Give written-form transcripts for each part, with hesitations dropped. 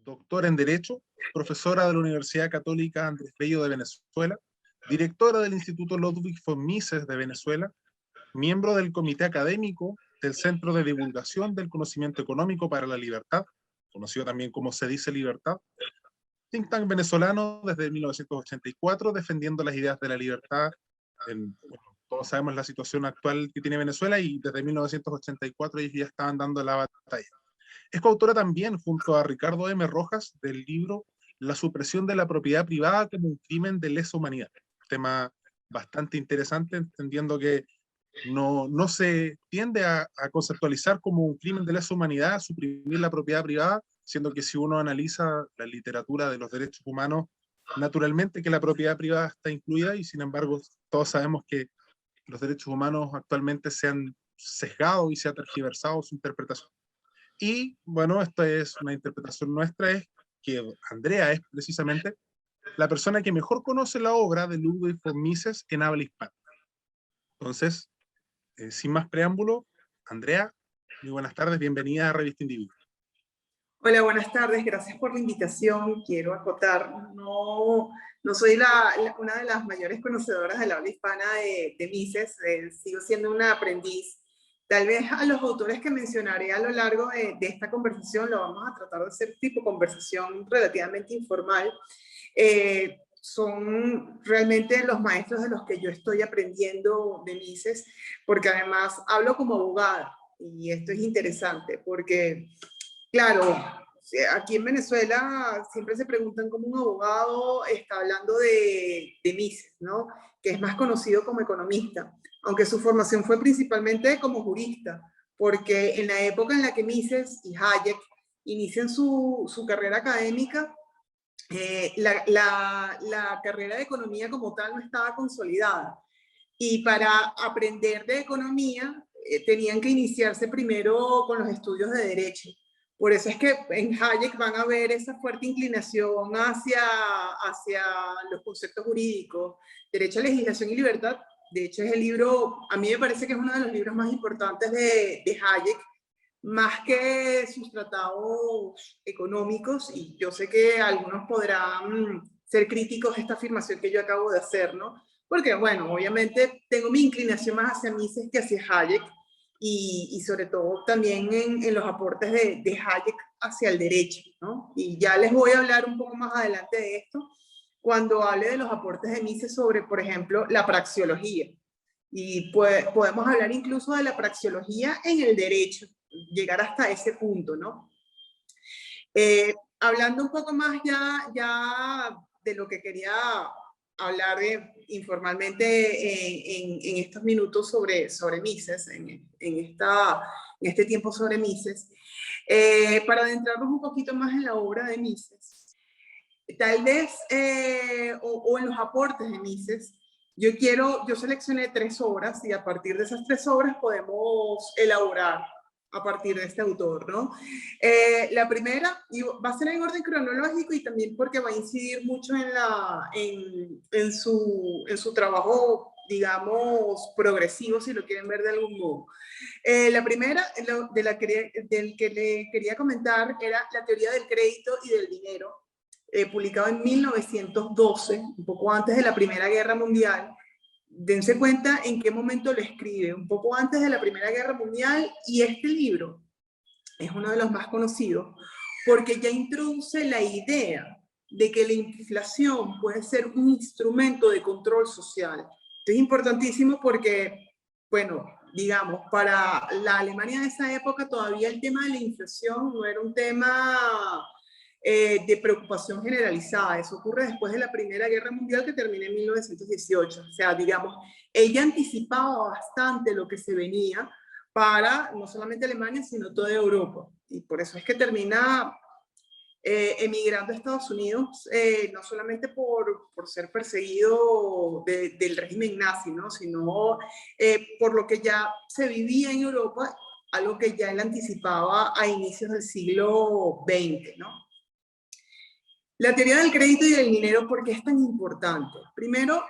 doctora en Derecho, profesora de la Universidad Católica Andrés Bello de Venezuela, directora del Instituto Ludwig von Mises de Venezuela, miembro del Comité Académico del Centro de Divulgación del Conocimiento Económico para la Libertad, conocido también como Se Dice Libertad, think tank venezolano desde 1984, defendiendo las ideas de la libertad. Bueno, todos sabemos la situación actual que tiene Venezuela y desde 1984 ellos ya estaban dando la batalla. Es coautora también, junto a Ricardo M. Rojas, del libro La supresión de la propiedad privada como un crimen de lesa humanidad. Tema bastante interesante, entendiendo que no se tiende a conceptualizar como un crimen de lesa humanidad suprimir la propiedad privada, siendo que si uno analiza la literatura de los derechos humanos, naturalmente que la propiedad privada está incluida y sin embargo todos sabemos que los derechos humanos actualmente se han sesgado y se ha tergiversado su interpretación. Y bueno, esta es una interpretación nuestra, es que Andrea es precisamente la persona que mejor conoce la obra de Ludwig von Mises en habla hispana. Entonces, sin más preámbulo, Andrea, muy buenas tardes, bienvenida a Revista Individuo. Hola, buenas tardes, gracias por la invitación. Quiero acotar, no soy una de las mayores conocedoras del habla hispana de Mises, sigo siendo una aprendiz. Tal vez a los autores que mencionaré a lo largo de esta conversación lo vamos a tratar de hacer tipo conversación relativamente informal. Son realmente los maestros de los que yo estoy aprendiendo de Mises, porque además hablo como abogada, y esto es interesante, porque claro, aquí en Venezuela siempre se preguntan cómo un abogado está hablando de Mises, ¿no? Que es más conocido como economista, aunque su formación fue principalmente como jurista, porque en la época en la que Mises y Hayek inician su carrera académica, la carrera de economía como tal no estaba consolidada. Y para aprender de economía tenían que iniciarse primero con los estudios de derecho. Por eso es que en Hayek van a ver esa fuerte inclinación hacia los conceptos jurídicos, derecho, legislación y libertad. De hecho, es el libro, a mí me parece que es uno de los libros más importantes de Hayek, más que sus tratados económicos, y yo sé que algunos podrán ser críticos de esta afirmación que yo acabo de hacer, ¿no? Porque, bueno, obviamente tengo mi inclinación más hacia Mises que hacia Hayek, y sobre todo también en los aportes de Hayek hacia el derecho, ¿no? Y ya les voy a hablar un poco más adelante de esto, cuando hable de los aportes de Mises sobre, por ejemplo, la praxeología. Y podemos hablar incluso de la praxeología en el derecho, llegar hasta ese punto, ¿no? Hablando un poco más ya de lo que quería hablar informalmente en estos minutos sobre Mises, en este tiempo sobre Mises, para adentrarnos un poquito más en la obra de Mises, tal vez, o en los aportes de Mises. Yo seleccioné 3 obras y a partir de esas 3 obras podemos elaborar a partir de este autor, ¿no? La primera, y va a ser en orden cronológico y también porque va a incidir mucho en su trabajo, digamos, progresivo, si lo quieren ver de algún modo. La primera, del que le quería comentar, era La teoría del crédito y del dinero, publicado en 1912, un poco antes de la Primera Guerra Mundial. Dense cuenta en qué momento lo escribe, un poco antes de la Primera Guerra Mundial, y este libro es uno de los más conocidos porque ya introduce la idea de que la inflación puede ser un instrumento de control social. Esto es importantísimo porque, bueno, digamos, para la Alemania de esa época todavía el tema de la inflación no era un tema de preocupación generalizada. Eso ocurre después de la Primera Guerra Mundial, que termina en 1918. O sea, digamos, ella anticipaba bastante lo que se venía para no solamente Alemania, sino toda Europa. Y por eso es que termina emigrando a Estados Unidos, no solamente por ser perseguido del régimen nazi, ¿no? Sino por lo que ya se vivía en Europa, algo que ya él anticipaba a inicios del siglo XX, ¿no? La teoría del crédito y del dinero, ¿por qué es tan importante? Primero,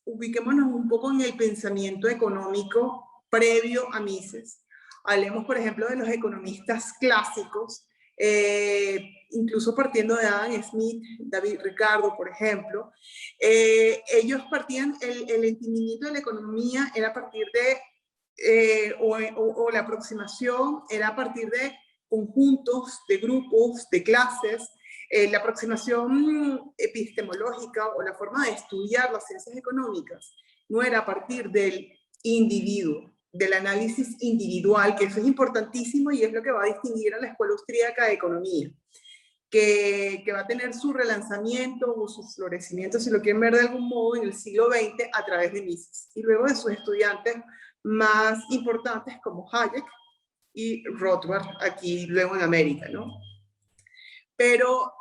ubiquémonos un poco en el pensamiento económico previo a Mises. Hablemos, por ejemplo, de los economistas clásicos, incluso partiendo de Adam Smith, David Ricardo, por ejemplo, ellos partían, el entendimiento de la economía era a partir de, o la aproximación era a partir de conjuntos, de grupos, de clases. La aproximación epistemológica o la forma de estudiar las ciencias económicas no era a partir del individuo, del análisis individual, que eso es importantísimo y es lo que va a distinguir a la Escuela Austríaca de Economía, que va a tener su relanzamiento o su florecimiento, si lo quieren ver de algún modo, en el siglo XX a través de Mises, y luego de sus estudiantes más importantes como Hayek y Rothbard, aquí luego en América, ¿no? Pero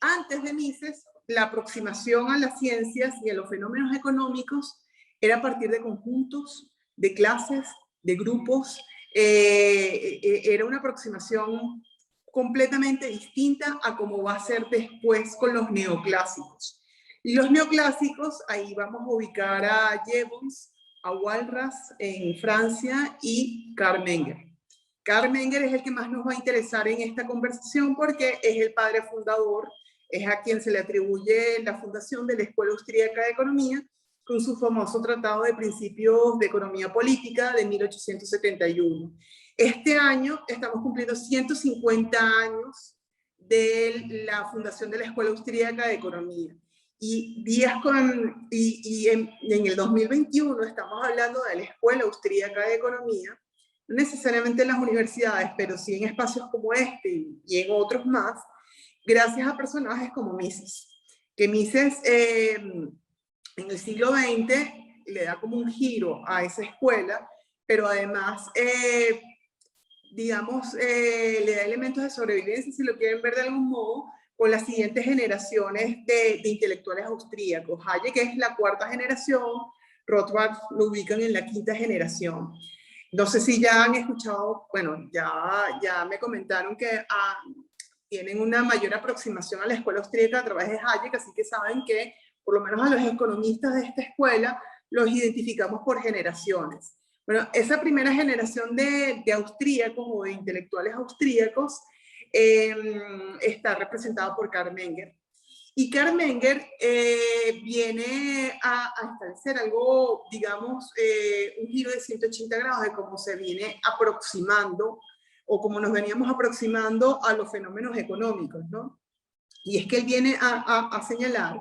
antes de Mises, la aproximación a las ciencias y a los fenómenos económicos era a partir de conjuntos, de clases, de grupos. Era una aproximación completamente distinta a cómo va a ser después con los neoclásicos. Y los neoclásicos, ahí vamos a ubicar a Jevons, a Walras en Francia y Karl Menger. Karl Menger es el que más nos va a interesar en esta conversación porque es el padre fundador, es a quien se le atribuye la fundación de la Escuela Austríaca de Economía con su famoso Tratado de Principios de Economía Política de 1871. Este año estamos cumpliendo 150 años de la fundación de la Escuela Austríaca de Economía. Y en el 2021 estamos hablando de la Escuela Austríaca de Economía, no necesariamente en las universidades, pero sí en espacios como este y en otros más, gracias a personajes como Mises. Que Mises en el siglo XX le da como un giro a esa escuela, pero además, digamos, le da elementos de sobrevivencia, si lo quieren ver de algún modo, con las siguientes generaciones de intelectuales austríacos. Hayek es la cuarta generación, Rothbard lo ubican en la quinta generación. No sé si ya han escuchado, bueno, ya me comentaron que tienen una mayor aproximación a la escuela austríaca a través de Hayek, así que saben que por lo menos a los economistas de esta escuela los identificamos por generaciones. Bueno, esa primera generación de austríacos o de intelectuales austríacos está representada por Karl Menger. Y Karl Menger viene a establecer algo, digamos, un giro de 180 grados de cómo se viene aproximando o cómo nos veníamos aproximando a los fenómenos económicos, ¿no? Y es que él viene a señalar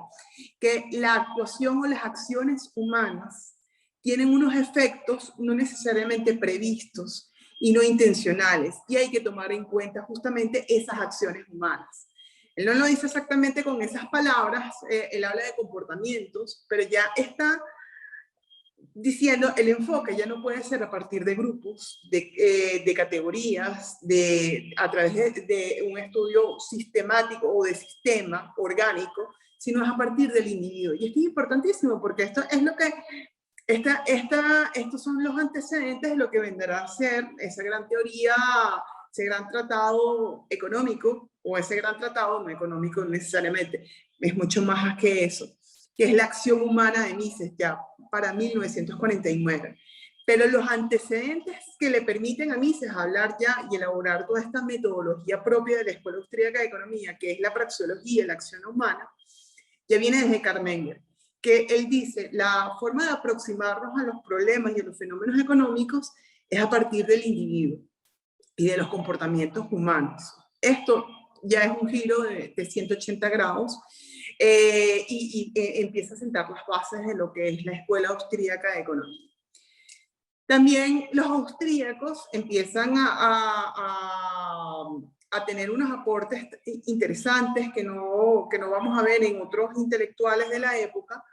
que la actuación o las acciones humanas tienen unos efectos no necesariamente previstos y no intencionales, y hay que tomar en cuenta justamente esas acciones humanas. Él no lo dice exactamente con esas palabras, él habla de comportamientos, pero ya está diciendo el enfoque ya no puede ser a partir de grupos, de categorías, a través de un estudio sistemático o de sistema orgánico, sino es a partir del individuo. Y esto es importantísimo porque esto es lo que, estos son los antecedentes de lo que vendrá a ser esa gran teoría, ese gran tratado económico, o ese gran tratado no económico necesariamente, es mucho más que eso, que es la acción humana de Mises ya para 1949. Pero los antecedentes que le permiten a Mises hablar ya y elaborar toda esta metodología propia de la Escuela Austríaca de Economía, que es la praxeología y la acción humana, ya viene desde Karl Menger, que él dice, la forma de aproximarnos a los problemas y a los fenómenos económicos es a partir del individuo y de los comportamientos humanos. Esto ya es un giro de 180 grados y empieza a sentar las bases de lo que es la Escuela Austríaca de Economía. También los austríacos empiezan a tener unos aportes interesantes que no vamos a ver en otros intelectuales de la época,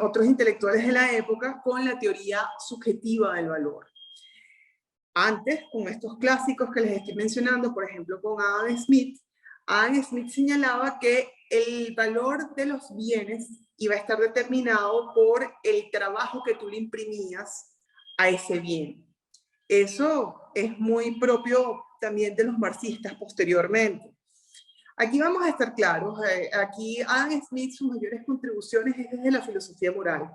otros intelectuales de la época con la teoría subjetiva del valor. Antes, con estos clásicos que les estoy mencionando, por ejemplo, con Adam Smith señalaba que el valor de los bienes iba a estar determinado por el trabajo que tú le imprimías a ese bien. Eso es muy propio también de los marxistas posteriormente. Aquí vamos a estar claros, aquí Adam Smith sus mayores contribuciones es desde la filosofía moral.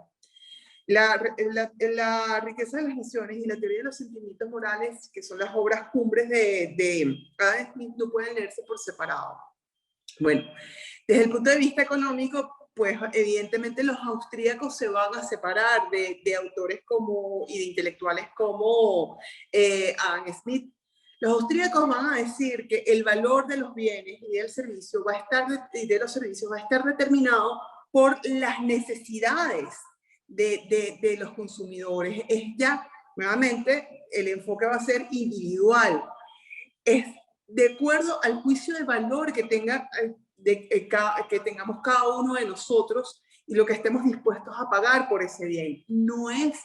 La riqueza de las naciones y la teoría de los sentimientos morales, que son las obras cumbres de Adam Smith, no pueden leerse por separado. Bueno, desde el punto de vista económico, pues evidentemente los austríacos se van a separar de autores como, y de intelectuales como Adam Smith. Los austríacos van a decir que el valor de los bienes y del servicio de los servicios va a estar determinado por las necesidades de los consumidores. Es ya, nuevamente, el enfoque va a ser individual. Es de acuerdo al juicio de valor que que tengamos cada uno de nosotros y lo que estemos dispuestos a pagar por ese bien. No es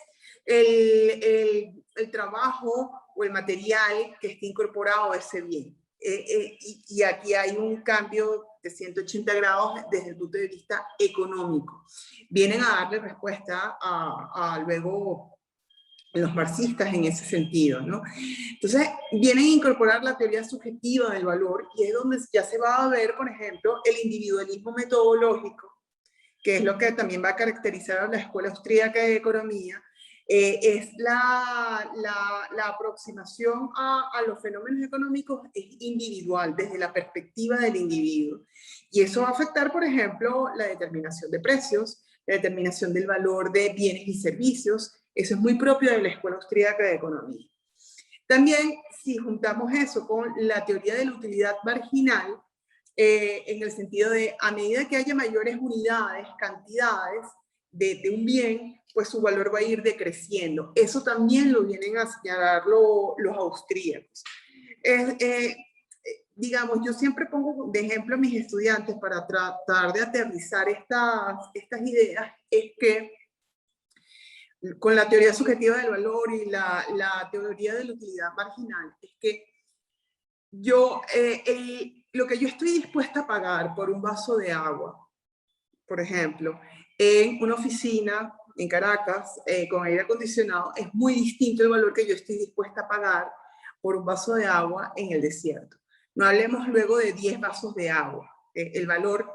el trabajo o el material que esté incorporado a ese bien. Y aquí hay un cambio de 180 grados desde el punto de vista económico. Vienen a darle respuesta a luego los marxistas en ese sentido, ¿no? Entonces, vienen a incorporar la teoría subjetiva del valor y es donde ya se va a ver, por ejemplo, el individualismo metodológico, que es lo que también va a caracterizar a la Escuela Austríaca de Economía. Es la aproximación a los fenómenos económicos es individual, desde la perspectiva del individuo. Y eso va a afectar, por ejemplo, la determinación de precios, la determinación del valor de bienes y servicios. Eso es muy propio de la Escuela Austríaca de Economía. También, si juntamos eso con la teoría de la utilidad marginal, en el sentido de, a medida que haya mayores unidades, cantidades de un bien, pues su valor va a ir decreciendo. Eso también lo vienen a señalar los austríacos. Digamos, yo siempre pongo de ejemplo a mis estudiantes para tratar de aterrizar estas ideas, es que con la teoría subjetiva del valor y la teoría de la utilidad marginal, es que lo que yo estoy dispuesta a pagar por un vaso de agua, por ejemplo, en una oficina en Caracas, con aire acondicionado, es muy distinto el valor que yo estoy dispuesta a pagar por un vaso de agua en el desierto. No hablemos luego de 10 vasos de agua. El valor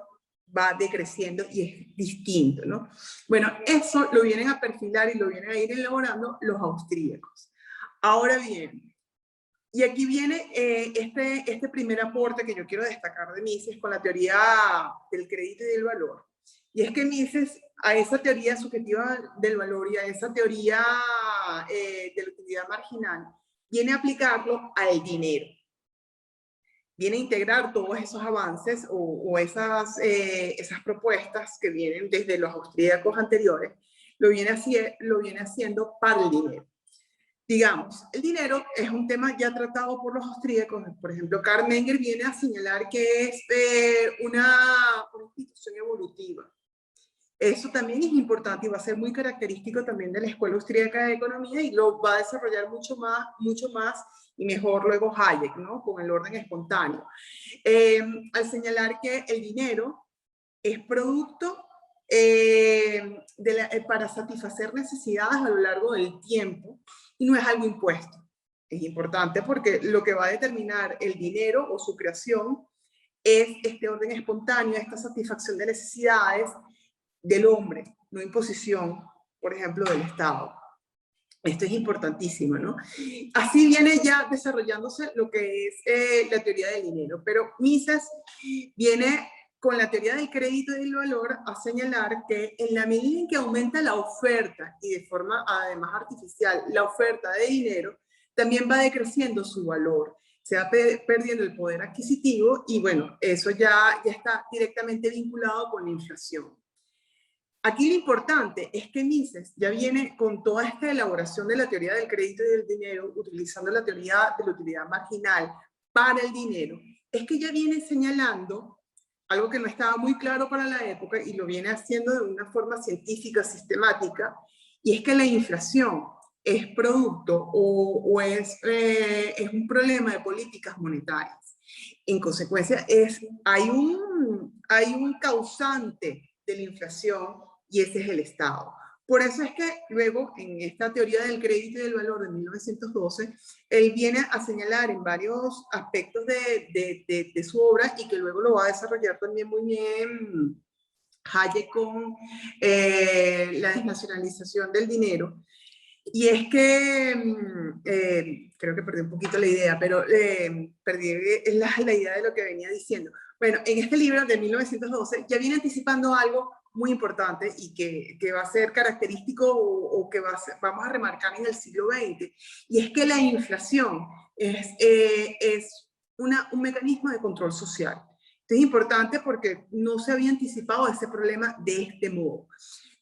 va decreciendo y es distinto, ¿no? Bueno, eso lo vienen a perfilar y lo vienen a ir elaborando los austríacos. Ahora bien, y aquí viene este primer aporte que yo quiero destacar de Mises con la teoría del crédito y del valor. Y es que Mises, a esa teoría subjetiva del valor y a esa teoría de la utilidad marginal, viene a aplicarlo al dinero. Viene a integrar todos esos avances o esas propuestas que vienen desde los austríacos anteriores, lo viene haciendo para el dinero. Digamos, el dinero es un tema ya tratado por los austríacos. Por ejemplo, Karl Menger viene a señalar que es una institución evolutiva. Eso también es importante y va a ser muy característico también de la Escuela Austríaca de Economía y lo va a desarrollar mucho más y mejor luego Hayek, ¿no? Con el orden espontáneo. Al señalar que el dinero es producto para satisfacer necesidades a lo largo del tiempo y no es algo impuesto. Es importante porque lo que va a determinar el dinero o su creación es este orden espontáneo, esta satisfacción de necesidades del hombre, no imposición, por ejemplo, del Estado. Esto es importantísimo, ¿no? Así viene ya desarrollándose lo que es la teoría del dinero, pero Mises viene con la teoría del crédito y del valor a señalar que en la medida en que aumenta la oferta y de forma además artificial la oferta de dinero, también va decreciendo su valor, se va perdiendo el poder adquisitivo y bueno, eso ya está directamente vinculado con la inflación. Aquí lo importante es que Mises ya viene con toda esta elaboración de la teoría del crédito y del dinero, utilizando la teoría de la utilidad marginal para el dinero, es que ya viene señalando algo que no estaba muy claro para la época y lo viene haciendo de una forma científica, sistemática, y es que la inflación es producto o es un problema de políticas monetarias. En consecuencia, hay un causante de la inflación y ese es el Estado. Por eso es que luego, en esta teoría del crédito y del valor de 1912, él viene a señalar en varios aspectos de su obra y que luego lo va a desarrollar también muy bien Hayek con la desnacionalización del dinero. Y es que, creo que perdí un poquito la idea, pero perdí la idea de lo que venía diciendo. Bueno, en este libro de 1912 ya viene anticipando algo muy importante y que va a ser característico o que vamos a remarcar en el siglo XX, y es que la inflación es un mecanismo de control social. Esto es importante porque no se había anticipado ese problema de este modo.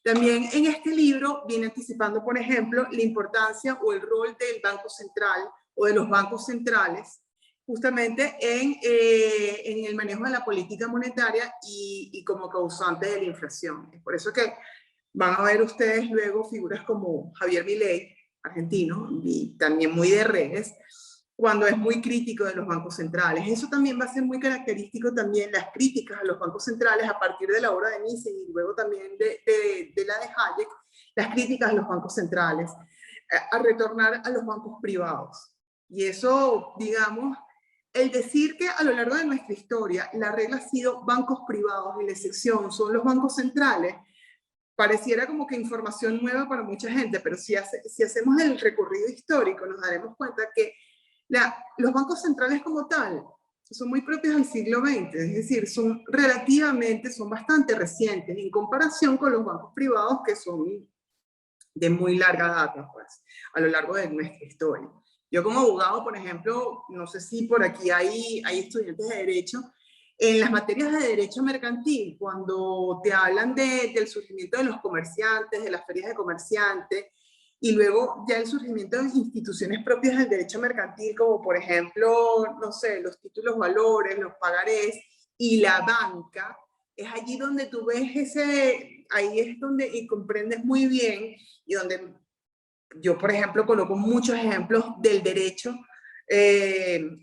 También en este libro viene anticipando, por ejemplo, la importancia o el rol del Banco Central o de los bancos centrales justamente en el manejo de la política monetaria y como causante de la inflación. Es por eso que van a ver ustedes luego figuras como Javier Milei, argentino, y también muy de redes, cuando es muy crítico de los bancos centrales. Eso también va a ser muy característico también, las críticas a los bancos centrales a partir de la obra de Mises y luego también de la de Hayek, las críticas a los bancos centrales, a retornar a los bancos privados. Y eso, digamos, el decir que a lo largo de nuestra historia la regla ha sido bancos privados y la excepción son los bancos centrales, pareciera como que información nueva para mucha gente, pero si hacemos el recorrido histórico nos daremos cuenta que los bancos centrales como tal son muy propios del siglo XX, es decir, son bastante recientes en comparación con los bancos privados que son de muy larga data, pues, a lo largo de nuestra historia. Yo como abogado, por ejemplo, no sé si por aquí hay estudiantes de Derecho, en las materias de Derecho Mercantil, cuando te hablan del surgimiento de los comerciantes, de las ferias de comerciantes, y luego ya el surgimiento de instituciones propias del derecho mercantil, como por ejemplo, no sé, los títulos valores, los pagarés y la banca, es allí donde tú ves ahí es donde y comprendes muy bien y donde yo, por ejemplo, coloco muchos ejemplos del derecho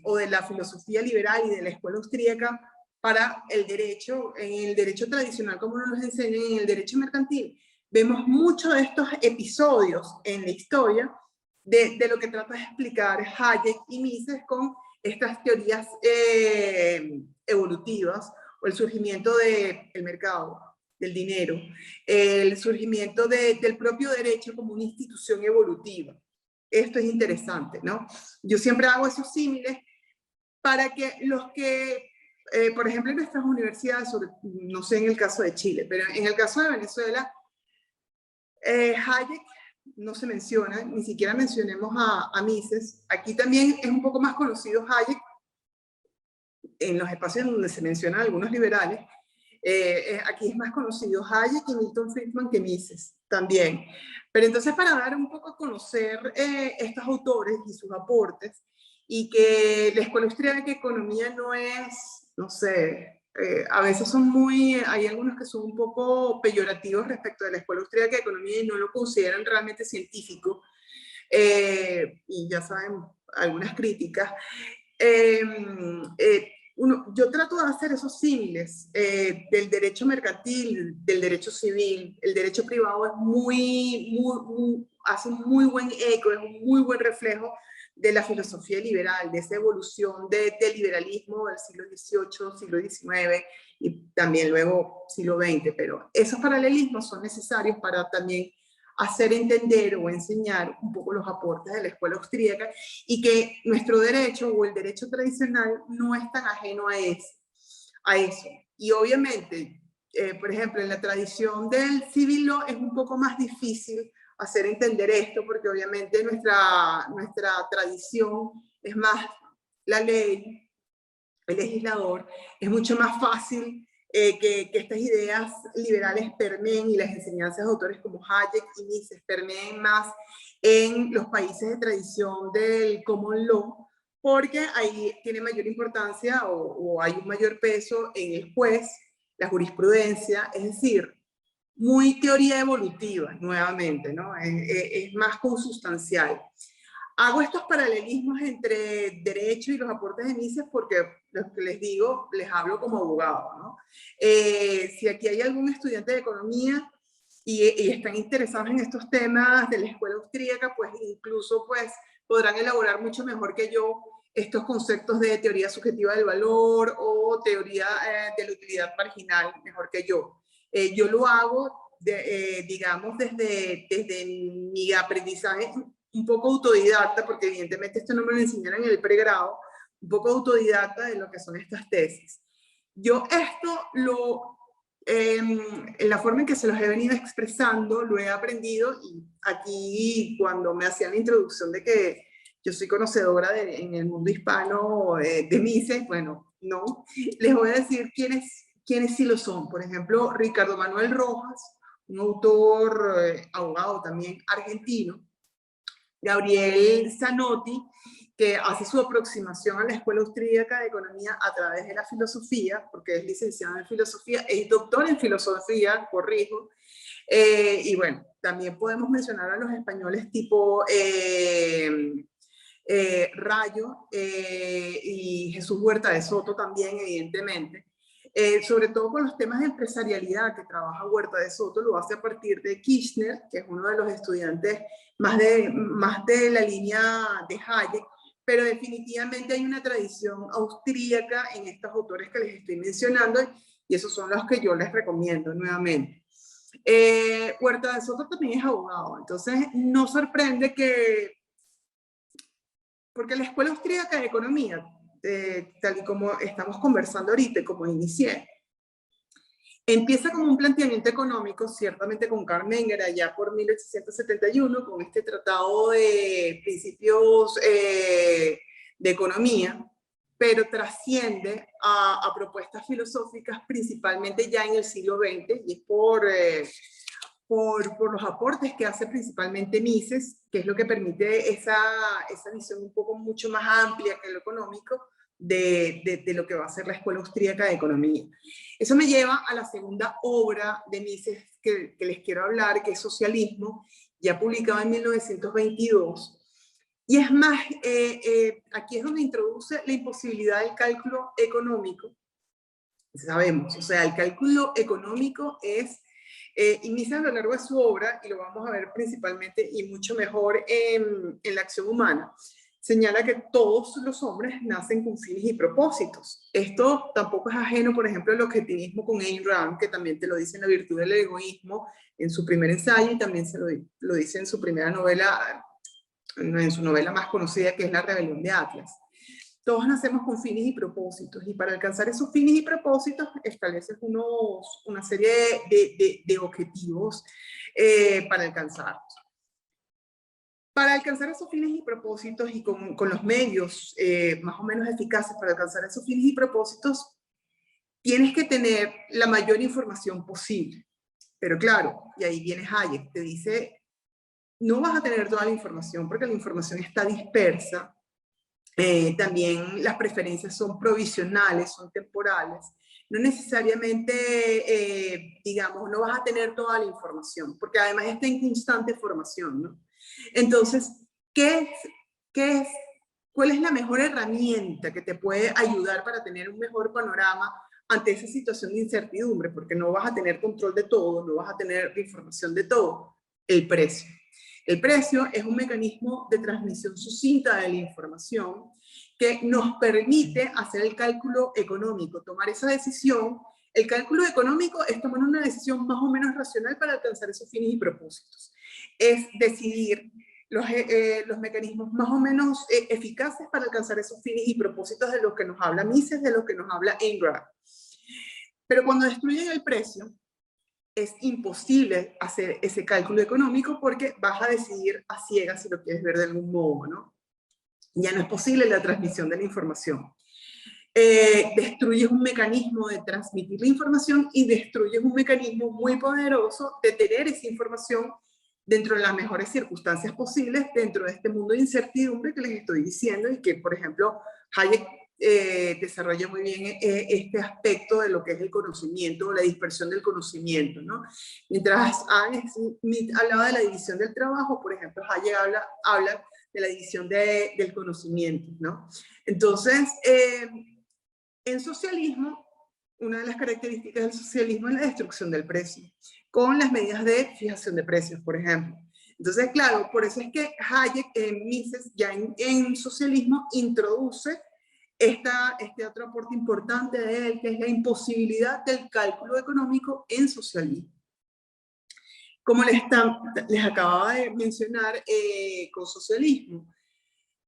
o de la filosofía liberal y de la escuela austríaca para el derecho, en el derecho tradicional, como nos enseñan, en el derecho mercantil. Vemos muchos de estos episodios en la historia de lo que trata de explicar Hayek y Mises con estas teorías evolutivas o el surgimiento del mercado, del dinero, el surgimiento del propio derecho como una institución evolutiva. Esto es interesante, ¿no? Yo siempre hago esos símiles para que los que, por ejemplo, en nuestras universidades, no sé en el caso de Chile, pero en el caso de Venezuela, Hayek no se menciona, ni siquiera mencionemos a Mises. Aquí también es un poco más conocido Hayek, en los espacios donde se mencionan algunos liberales. Aquí es más conocido Hayek y Milton Friedman que Mises también. Pero entonces, para dar un poco a conocer estos autores y sus aportes, y que la Escuela Austríaca de Economía no es, no sé, a veces hay algunos que son un poco peyorativos respecto de la Escuela Austríaca de Economía y no lo consideran realmente científico, y ya saben, algunas críticas. Yo trato de hacer esos símiles del derecho mercantil, del derecho civil. El derecho privado es hace un muy buen eco, es un muy buen reflejo de la filosofía liberal, de esa evolución del liberalismo del siglo XVIII, siglo XIX y también luego siglo XX. Pero esos paralelismos son necesarios para también hacer entender o enseñar un poco los aportes de la escuela austríaca y que nuestro derecho o el derecho tradicional no es tan ajeno a eso. Y obviamente, por ejemplo, en la tradición del civil law es un poco más difícil hacer entender esto porque obviamente nuestra tradición es más la ley, el legislador, es mucho más fácil que estas ideas liberales permeen y las enseñanzas de autores como Hayek y Mises permeen más en los países de tradición del common law, porque ahí tiene mayor importancia o hay un mayor peso en el juez, la jurisprudencia, es decir, muy teoría evolutiva, nuevamente, ¿no? Es más consustancial. Hago estos paralelismos entre derecho y los aportes de Mises porque, lo que les digo, les hablo como abogado, ¿no? Si aquí hay algún estudiante de economía y están interesados en estos temas de la escuela austríaca, pues incluso pues, podrán elaborar mucho mejor que yo estos conceptos de teoría subjetiva del valor o teoría de la utilidad marginal mejor que yo. Yo lo hago, digamos, desde mi aprendizaje un poco autodidacta, porque evidentemente esto no me lo enseñaron en el pregrado, un poco autodidacta de lo que son estas tesis. Yo esto en la forma en que se los he venido expresando, lo he aprendido, y aquí cuando me hacían la introducción de que yo soy conocedora en el mundo hispano de Mises, bueno, no, les voy a decir quiénes sí lo son. Por ejemplo, Ricardo Manuel Rojas, un autor, abogado también argentino, Gabriel Zanotti, que hace su aproximación a la Escuela Austríaca de Economía a través de la filosofía, porque es licenciado en filosofía, es doctor en filosofía, corrijo, y bueno, también podemos mencionar a los españoles tipo Rayo y Jesús Huerta de Soto también, evidentemente. Sobre todo con los temas de empresarialidad que trabaja Huerta de Soto, lo hace a partir de Kirchner, que es uno de los estudiantes más de la línea de Hayek, pero definitivamente hay una tradición austríaca en estos autores que les estoy mencionando, y esos son los que yo les recomiendo nuevamente. Huerta de Soto también es abogado, entonces no sorprende que, porque la Escuela Austríaca de Economía, tal y como estamos conversando ahorita y como inicié, empieza con un planteamiento económico, ciertamente con Karl Menger, allá por 1871, con este tratado de principios de economía, pero trasciende a propuestas filosóficas principalmente ya en el siglo XX, y es por los aportes que hace principalmente Mises, que es lo que permite esa visión un poco mucho más amplia que lo económico de lo que va a ser la Escuela Austríaca de Economía. Eso me lleva a la segunda obra de Mises que les quiero hablar, que es Socialismo, ya publicado en 1922. Y es más, aquí es donde introduce la imposibilidad del cálculo económico. Sabemos, o sea, el cálculo económico es, y Mises a lo largo de su obra, y lo vamos a ver principalmente y mucho mejor en la acción humana, señala que todos los hombres nacen con fines y propósitos. Esto tampoco es ajeno, por ejemplo, al objetivismo con Ayn Rand, que también te lo dice en La virtud del egoísmo, en su primer ensayo, y también lo dice en su primera novela, en su novela más conocida, que es La rebelión de Atlas. Todos nacemos con fines y propósitos, y para alcanzar esos fines y propósitos estableces una serie de objetivos para alcanzarlos. Para alcanzar esos fines y propósitos, y con los medios más o menos eficaces para alcanzar esos fines y propósitos, tienes que tener la mayor información posible. Pero claro, y ahí viene Hayek, te dice, no vas a tener toda la información porque la información está dispersa. También las preferencias son provisionales, son temporales. No necesariamente, digamos, no vas a tener toda la información, porque además está en constante formación, ¿no? Entonces, ¿cuál es la mejor herramienta que te puede ayudar para tener un mejor panorama ante esa situación de incertidumbre? Porque no vas a tener control de todo, no vas a tener información de todo. El precio. El precio es un mecanismo de transmisión sucinta de la información que nos permite hacer el cálculo económico, tomar esa decisión. El cálculo económico es tomar una decisión más o menos racional para alcanzar esos fines y propósitos. Es decidir los mecanismos más o menos eficaces para alcanzar esos fines y propósitos de los que nos habla Mises, de los que nos habla Ayn Rand. Pero cuando destruyen el precio, es imposible hacer ese cálculo económico porque vas a decidir a ciegas si lo quieres ver de algún modo, ¿no? Ya no es posible la transmisión de la información. Destruyes un mecanismo de transmitir la información y destruyes un mecanismo muy poderoso de tener esa información dentro de las mejores circunstancias posibles, dentro de este mundo de incertidumbre que les estoy diciendo, y que, por ejemplo, Hayek desarrolla muy bien este aspecto de lo que es el conocimiento o la dispersión del conocimiento, ¿no? Mientras Adam Smith hablaba de la división del trabajo, por ejemplo, Hayek habla de la división del conocimiento, ¿no? Entonces, en socialismo, una de las características del socialismo es la destrucción del precio, con las medidas de fijación de precios, por ejemplo. Entonces, claro, por eso es que Hayek en Mises, ya en socialismo, introduce este otro aporte importante de él, que es la imposibilidad del cálculo económico en socialismo. Como les acababa de mencionar, con socialismo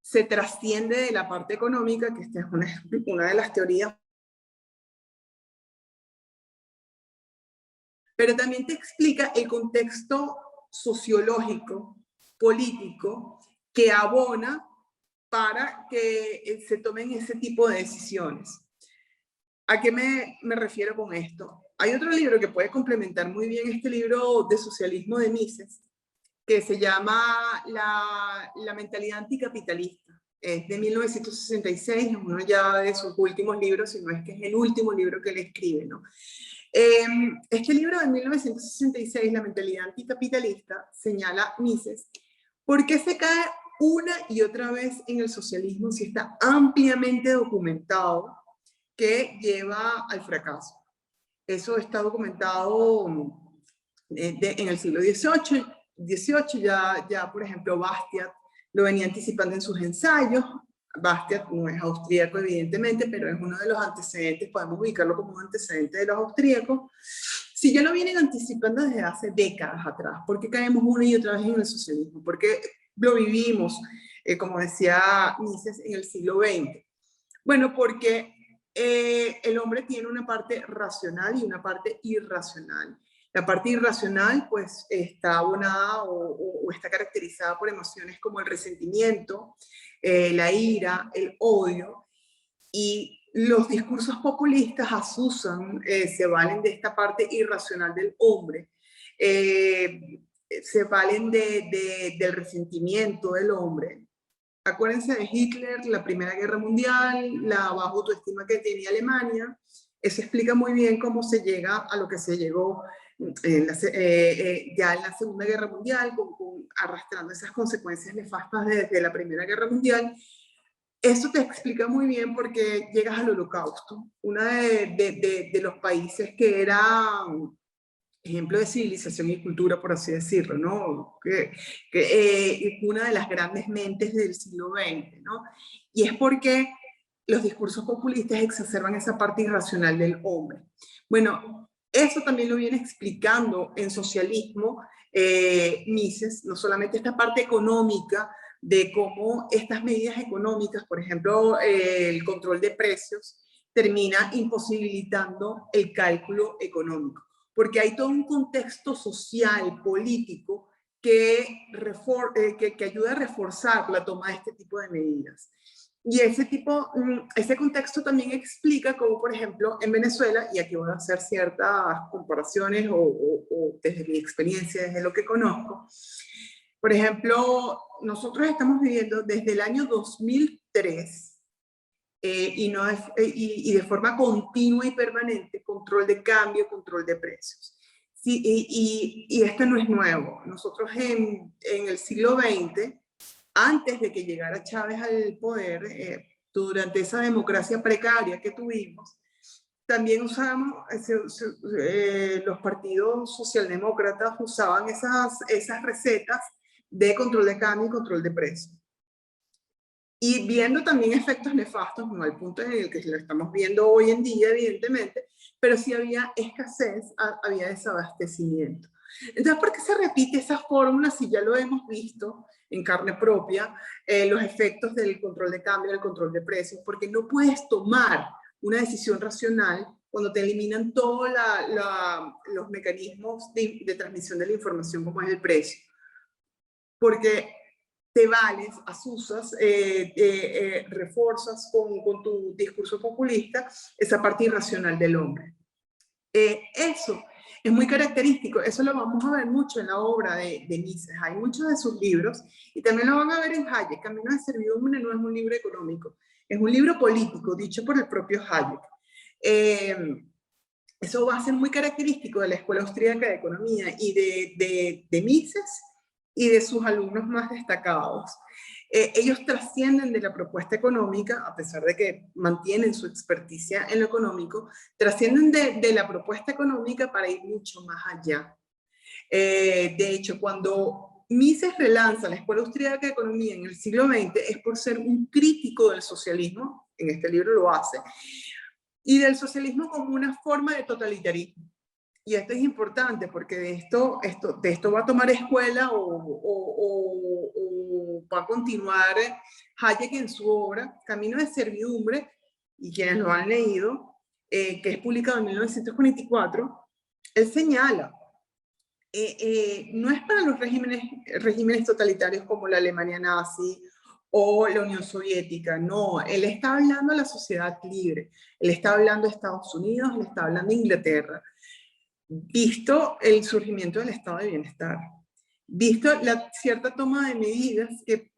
se trasciende de la parte económica, que esta es una de las teorías, pero también te explica el contexto sociológico, político, que abona para que se tomen ese tipo de decisiones. ¿A qué me refiero con esto? Hay otro libro que puede complementar muy bien este libro de socialismo de Mises, que se llama La mentalidad anticapitalista. Es de 1966, es uno ya de sus últimos libros, si no es que es el último libro que él escribe, ¿no? Este libro de 1966, La mentalidad anticapitalista, señala Mises, ¿por qué se cae una y otra vez en el socialismo si está ampliamente documentado que lleva al fracaso? Eso está documentado en el siglo XVIII, ya por ejemplo Bastiat lo venía anticipando en sus ensayos. Bastiat no es austríaco evidentemente, pero es uno de los antecedentes, podemos ubicarlo como un antecedente de los austríacos. Si ya lo vienen anticipando desde hace décadas atrás, ¿por qué caemos una y otra vez en el socialismo? ¿Por qué lo vivimos, como decía Mises, en el siglo XX? Bueno, porque el hombre tiene una parte racional y una parte irracional. La parte irracional pues está abonada o está caracterizada por emociones como el resentimiento, la ira, el odio, y los discursos populistas asusan, se valen de esta parte irracional del hombre, se valen del resentimiento del hombre. Acuérdense de Hitler, la Primera Guerra Mundial, la baja autoestima que tenía Alemania. Eso explica muy bien cómo se llega a lo que se llegó ya en la Segunda Guerra Mundial, arrastrando esas consecuencias nefastas desde la Primera Guerra Mundial. Eso te explica muy bien porque llegas al Holocausto, uno de los países que era ejemplo de civilización y cultura, por así decirlo, ¿no? Una de las grandes mentes del siglo XX, ¿no? Y es porque los discursos populistas exacerban esa parte irracional del hombre. Bueno, eso también lo viene explicando en socialismo Mises, no solamente esta parte económica, de cómo estas medidas económicas, por ejemplo, el control de precios, termina imposibilitando el cálculo económico, porque hay todo un contexto social, político, que ayuda a reforzar la toma de este tipo de medidas. Y ese contexto también explica cómo, por ejemplo, en Venezuela, y aquí voy a hacer ciertas comparaciones o desde mi experiencia, desde lo que conozco, por ejemplo, nosotros estamos viviendo desde el año 2003 y de forma continua y permanente control de cambio, control de precios. Sí, y esto no es nuevo. Nosotros en el siglo XX, antes de que llegara Chávez al poder, durante esa democracia precaria que tuvimos, también usamos, los partidos socialdemócratas usaban esas recetas de control de cambio y control de precios. Y viendo también efectos nefastos, no al punto en el que lo estamos viendo hoy en día, evidentemente, pero sí había escasez, había desabastecimiento. Entonces, ¿por qué se repite esa fórmula si ya lo hemos visto en carne propia, los efectos del control de cambio, del control de precios? Porque no puedes tomar una decisión racional cuando te eliminan todos los mecanismos de transmisión de la información como es el precio. Porque te vales, asusas, refuerzas con tu discurso populista esa parte irracional del hombre. Eso es muy característico, eso lo vamos a ver mucho en la obra de Mises. Hay muchos de sus libros y también lo van a ver en Hayek. Camino de Servidumbre no es un libro económico, es un libro político dicho por el propio Hayek. Eso va a ser muy característico de la Escuela Austríaca de Economía y de Mises y de sus alumnos más destacados. Ellos trascienden de la propuesta económica, a pesar de que mantienen su experticia en lo económico, trascienden de la propuesta económica para ir mucho más allá. De hecho, cuando Mises relanza la Escuela Austríaca de Economía en el siglo XX, es por ser un crítico del socialismo, en este libro lo hace, y del socialismo como una forma de totalitarismo. Y esto es importante porque de esto va a tomar escuela o va a continuar Hayek en su obra Camino de Servidumbre, y quienes lo han leído, que es publicado en 1944, él señala, no es para los regímenes totalitarios como la Alemania nazi o la Unión Soviética, no, él está hablando de la sociedad libre, él está hablando de Estados Unidos, él está hablando de Inglaterra, visto el surgimiento del estado de bienestar, visto la cierta toma de medidas que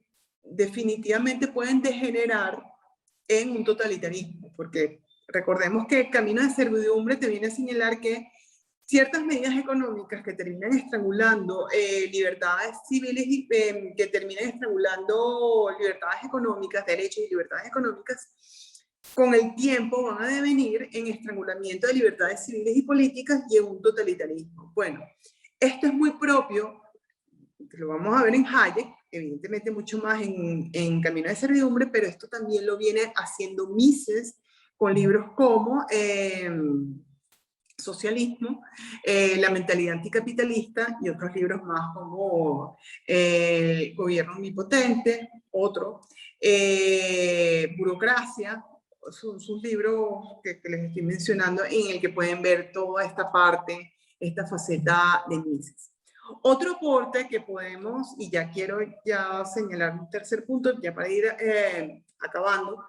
definitivamente pueden degenerar en un totalitarismo, porque recordemos que el Camino de Servidumbre te viene a señalar que ciertas medidas económicas que terminan estrangulando libertades civiles y que terminan estrangulando libertades económicas, derechos y libertades económicas, con el tiempo van a devenir en estrangulamiento de libertades civiles y políticas y en un totalitarismo. Bueno, esto es muy propio, lo vamos a ver en Hayek, evidentemente mucho más en Camino de Servidumbre, pero esto también lo viene haciendo Mises con libros como Socialismo, La mentalidad anticapitalista, y otros libros más como Gobierno omnipotente, otro, Burocracia. Son sus libros que les estoy mencionando, en el que pueden ver toda esta parte, esta faceta de Mises. Otro aporte que podemos, y ya quiero señalar un tercer punto, ya para ir acabando,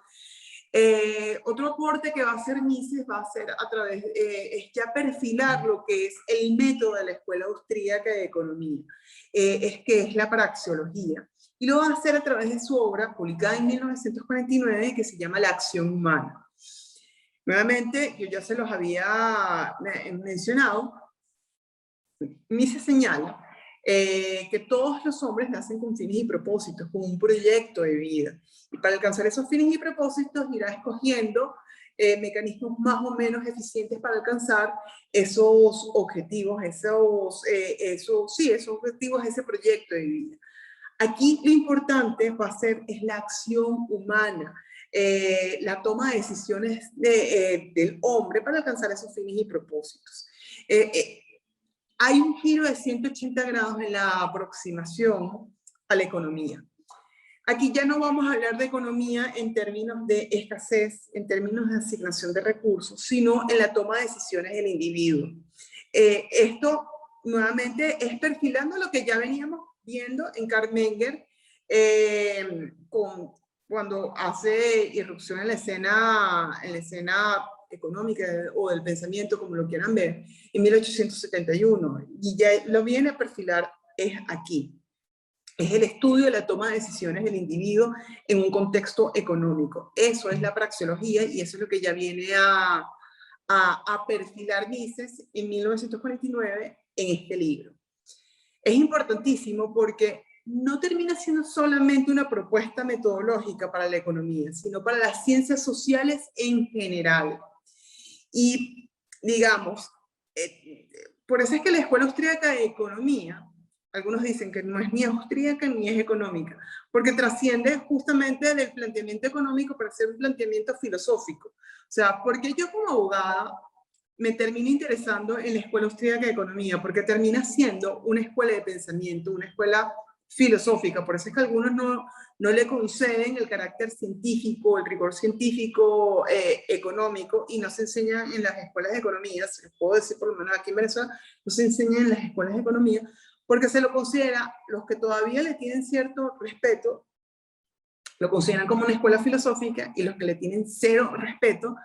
otro aporte que va a hacer Mises va a ser a través, es ya perfilar lo que es el método de la Escuela Austríaca de Economía, que es la praxeología. Y lo va a hacer a través de su obra, publicada en 1949, que se llama La acción humana. Nuevamente, yo ya se los había mencionado, Mises señala que todos los hombres nacen con fines y propósitos, con un proyecto de vida. Y para alcanzar esos fines y propósitos irá escogiendo mecanismos más o menos eficientes para alcanzar esos objetivos, esos objetivos, ese proyecto de vida. Aquí lo importante va a ser es la acción humana, la toma de decisiones del hombre para alcanzar esos fines y propósitos. Hay un giro de 180 grados en la aproximación a la economía. Aquí ya no vamos a hablar de economía en términos de escasez, en términos de asignación de recursos, sino en la toma de decisiones del individuo. Esto nuevamente es perfilando lo que ya veníamos viendo en Karl Menger cuando hace irrupción en la escena económica o del pensamiento, como lo quieran ver, en 1871. Y ya lo viene a perfilar es aquí. Es el estudio de la toma de decisiones del individuo en un contexto económico. Eso es la praxeología y eso es lo que ya viene a perfilar Mises en 1949 en este libro. Es importantísimo porque no termina siendo solamente una propuesta metodológica para la economía, sino para las ciencias sociales en general. Y digamos, por eso es que la Escuela Austríaca de Economía, algunos dicen que no es ni austríaca ni es económica, porque trasciende justamente del planteamiento económico para ser un planteamiento filosófico. O sea, porque yo como abogada me termino interesando en la Escuela Austríaca de Economía, porque termina siendo una escuela de pensamiento, una escuela filosófica. Por eso es que algunos no le conceden el carácter científico, el rigor científico económico, y no se enseña en las escuelas de economía, se les puedo decir por lo menos aquí en Venezuela, no se enseña en las escuelas de economía, porque se lo considera, los que todavía le tienen cierto respeto, lo consideran como una escuela filosófica, y los que le tienen cero respeto,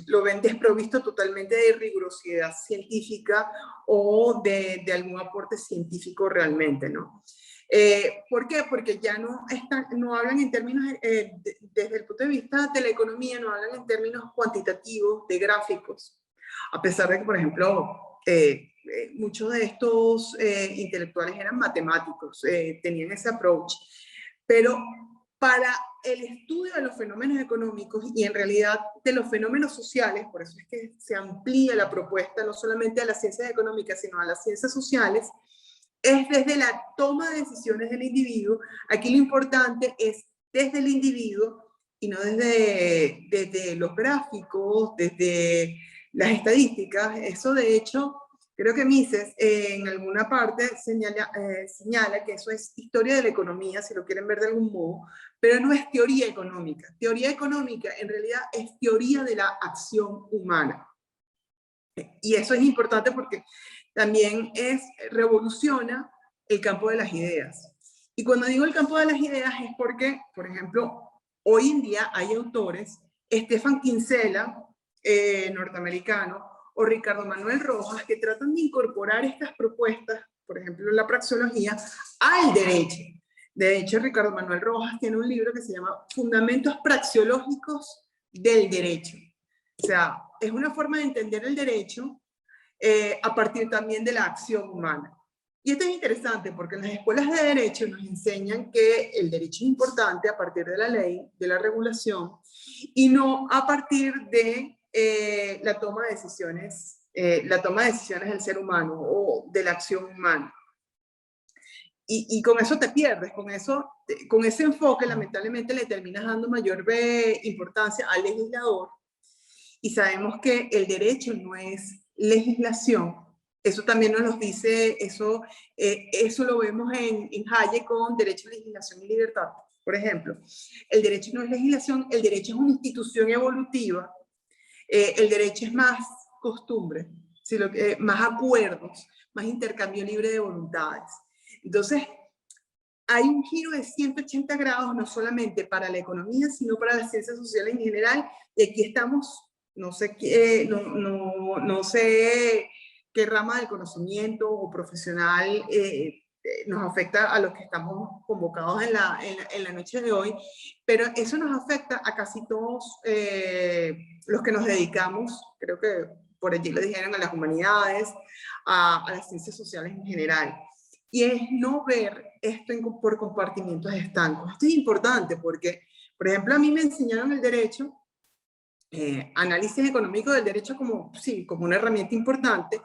lo ven desprovisto totalmente de rigurosidad científica o de algún aporte científico realmente, ¿no? ¿Por qué? Porque ya no hablan en términos, desde el punto de vista de la economía, no hablan en términos cuantitativos, de gráficos, a pesar de que, por ejemplo, muchos de estos intelectuales eran matemáticos, tenían ese approach, pero para el estudio de los fenómenos económicos y en realidad de los fenómenos sociales, por eso es que se amplía la propuesta no solamente a las ciencias económicas, sino a las ciencias sociales, es desde la toma de decisiones del individuo. Aquí lo importante es desde el individuo y no desde los gráficos, desde las estadísticas. Eso de hecho, creo que Mises en alguna parte señala que eso es historia de la economía, si lo quieren ver de algún modo, pero no es teoría económica. Teoría económica en realidad es teoría de la acción humana. Y eso es importante porque también revoluciona el campo de las ideas. Y cuando digo el campo de las ideas es porque, por ejemplo, hoy en día hay autores, Stephan Kinsella, norteamericano, o Ricardo Manuel Rojas, que tratan de incorporar estas propuestas, por ejemplo, la praxeología, al derecho. De hecho, Ricardo Manuel Rojas tiene un libro que se llama Fundamentos Praxeológicos del Derecho. O sea, es una forma de entender el derecho a partir también de la acción humana. Y esto es interesante porque en las escuelas de derecho nos enseñan que el derecho es importante a partir de la ley, de la regulación, y no a partir de la toma de decisiones del ser humano o de la acción humana. Y con eso te pierdes, con ese enfoque lamentablemente le terminas dando mayor importancia al legislador. Y sabemos que el derecho no es legislación. Eso también nos lo dice, eso lo vemos en Hayek con derecho, legislación y libertad. Por ejemplo, el derecho no es legislación, el derecho es una institución evolutiva. El derecho es más costumbre, más acuerdos, más intercambio libre de voluntades. Entonces, hay un giro de 180 grados, no solamente para la economía, sino para las ciencias sociales en general, y aquí estamos, no sé qué rama del conocimiento o profesional nos afecta a los que estamos convocados en la noche de hoy, pero eso nos afecta a casi todos los que nos dedicamos, creo que por allí lo dijeron, a las humanidades, a las ciencias sociales en general. Y es no ver esto por compartimientos estancos. Esto es importante porque, por ejemplo, a mí me enseñaron el derecho, análisis económico del derecho como una herramienta importante,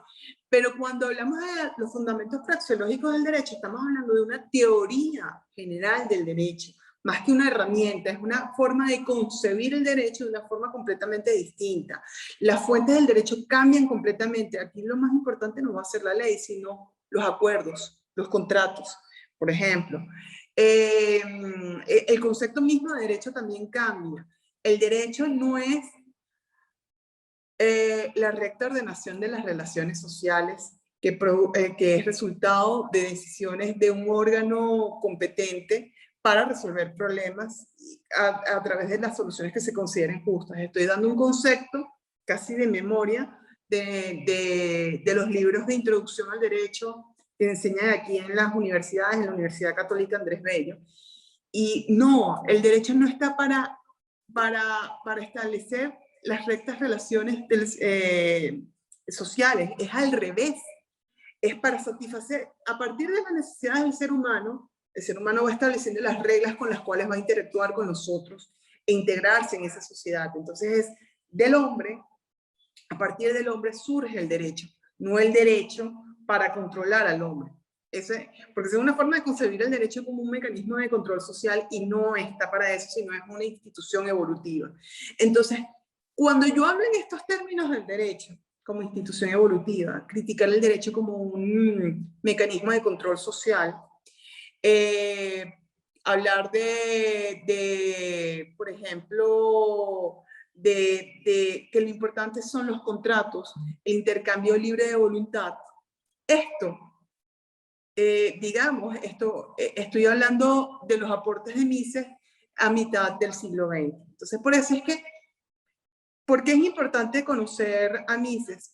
pero cuando hablamos de los fundamentos praxeológicos del derecho, estamos hablando de una teoría general del derecho, más que una herramienta, es una forma de concebir el derecho de una forma completamente distinta. Las fuentes del derecho cambian completamente. Aquí lo más importante no va a ser la ley, sino los acuerdos, los contratos, por ejemplo. El concepto mismo de derecho también cambia. El derecho no es la recta ordenación de las relaciones sociales que es resultado de decisiones de un órgano competente para resolver problemas a través de las soluciones que se consideren justas. Estoy dando un concepto casi de memoria de los libros de introducción al derecho que enseñan aquí en las universidades, en la Universidad Católica Andrés Bello. Y no, el derecho no está para establecer las rectas relaciones sociales, es al revés. Es para satisfacer, a partir de las necesidades del ser humano, el ser humano va estableciendo las reglas con las cuales va a interactuar con nosotros e integrarse en esa sociedad. Entonces es del hombre, a partir del hombre surge el derecho, no el derecho para controlar al hombre. Porque es una forma de concebir el derecho como un mecanismo de control social y no está para eso, sino es una institución evolutiva. Entonces, cuando yo hablo en estos términos del derecho como institución evolutiva, criticar el derecho como un mecanismo de control social, hablar por ejemplo, de que lo importante son los contratos, el intercambio libre de voluntad. Esto, estoy hablando de los aportes de Mises a mitad del siglo XX. Entonces, por eso es que, ¿por qué es importante conocer a Mises?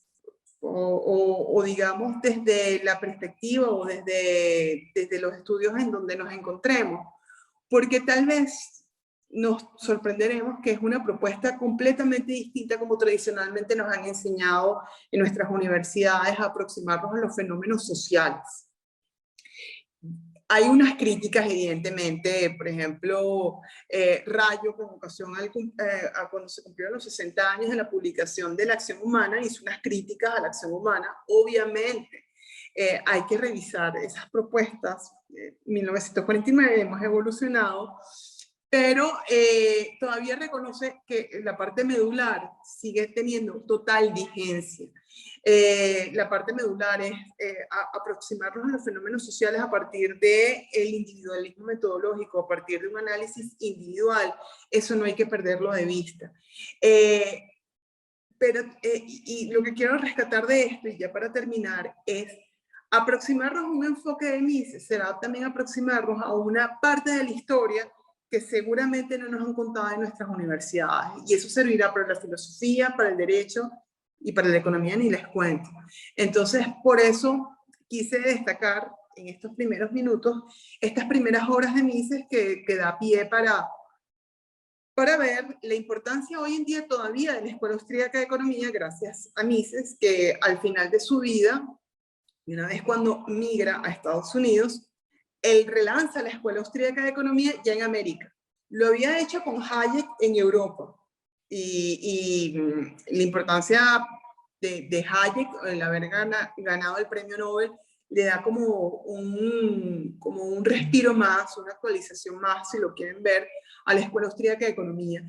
O digamos, desde la perspectiva o desde los estudios en donde nos encontremos. Porque tal vez nos sorprenderemos que es una propuesta completamente distinta como tradicionalmente nos han enseñado en nuestras universidades a aproximarnos a los fenómenos sociales. Hay unas críticas, evidentemente, por ejemplo, Rayo, con ocasión a cuando se cumplieron los 60 años de la publicación de La Acción Humana, hizo unas críticas a la acción humana. Obviamente, hay que revisar esas propuestas. En 1949 hemos evolucionado, pero todavía reconoce que la parte medular sigue teniendo total vigencia. La parte medular es aproximarnos a los fenómenos sociales a partir del individualismo metodológico, a partir de un análisis individual. Eso no hay que perderlo de vista. Y lo que quiero rescatar de esto, y ya para terminar, es aproximarnos a un enfoque de Mises, será también aproximarnos a una parte de la historia que seguramente no nos han contado en nuestras universidades, y eso servirá para la filosofía, para el derecho y para la economía, ni les cuento. Entonces, por eso quise destacar en estos primeros minutos estas primeras obras de Mises que da pie para ver la importancia hoy en día todavía de la Escuela Austríaca de Economía, gracias a Mises, que al final de su vida, y una vez cuando migra a Estados Unidos, él relanza la Escuela Austríaca de Economía ya en América. Lo había hecho con Hayek en Europa. Y la importancia de Hayek, el haber ganado el premio Nobel, le da como un respiro más, una actualización más, si lo quieren ver, a la Escuela Austríaca de Economía.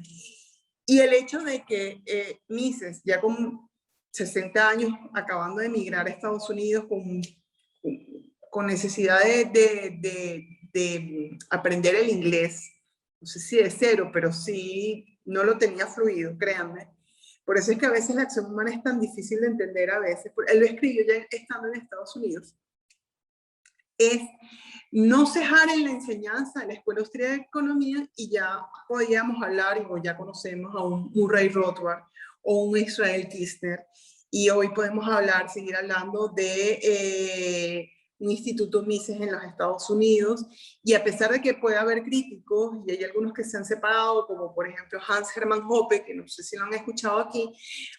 Y el hecho de que Mises, ya con 60 años, acabando de emigrar a Estados Unidos, con necesidad de aprender el inglés, no sé si de cero, pero sí no lo tenía fluido, créanme. Por eso es que a veces la acción humana es tan difícil de entender a veces. Él lo escribió ya estando en Estados Unidos. Es no cejar en la enseñanza de la Escuela Austríaca de Economía, y ya podíamos hablar, o ya conocemos a un Murray Rothbard o un Israel Kirzner, y hoy podemos seguir hablando de un instituto Mises en los Estados Unidos, y a pesar de que puede haber críticos, y hay algunos que se han separado, como por ejemplo Hans Hermann Hoppe, que no sé si lo han escuchado aquí.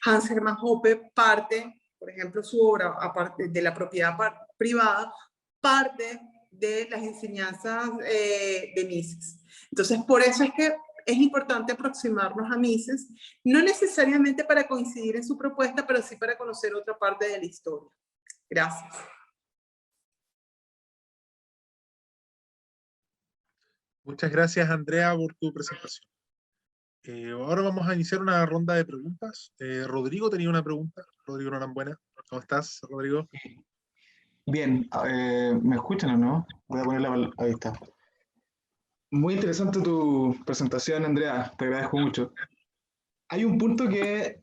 Hans Hermann Hoppe parte, por ejemplo, su obra, aparte de la propiedad privada, parte de las enseñanzas de Mises. Entonces, por eso es que es importante aproximarnos a Mises, no necesariamente para coincidir en su propuesta, pero sí para conocer otra parte de la historia. Gracias. Muchas gracias, Andrea, por tu presentación. Ahora vamos a iniciar una ronda de preguntas. Rodrigo tenía una pregunta. Rodrigo Norambuena. ¿Cómo estás, Rodrigo? Bien, ¿me escuchan o no? Voy a ponerla, ahí está. Muy interesante tu presentación, Andrea, te agradezco mucho. Hay un punto que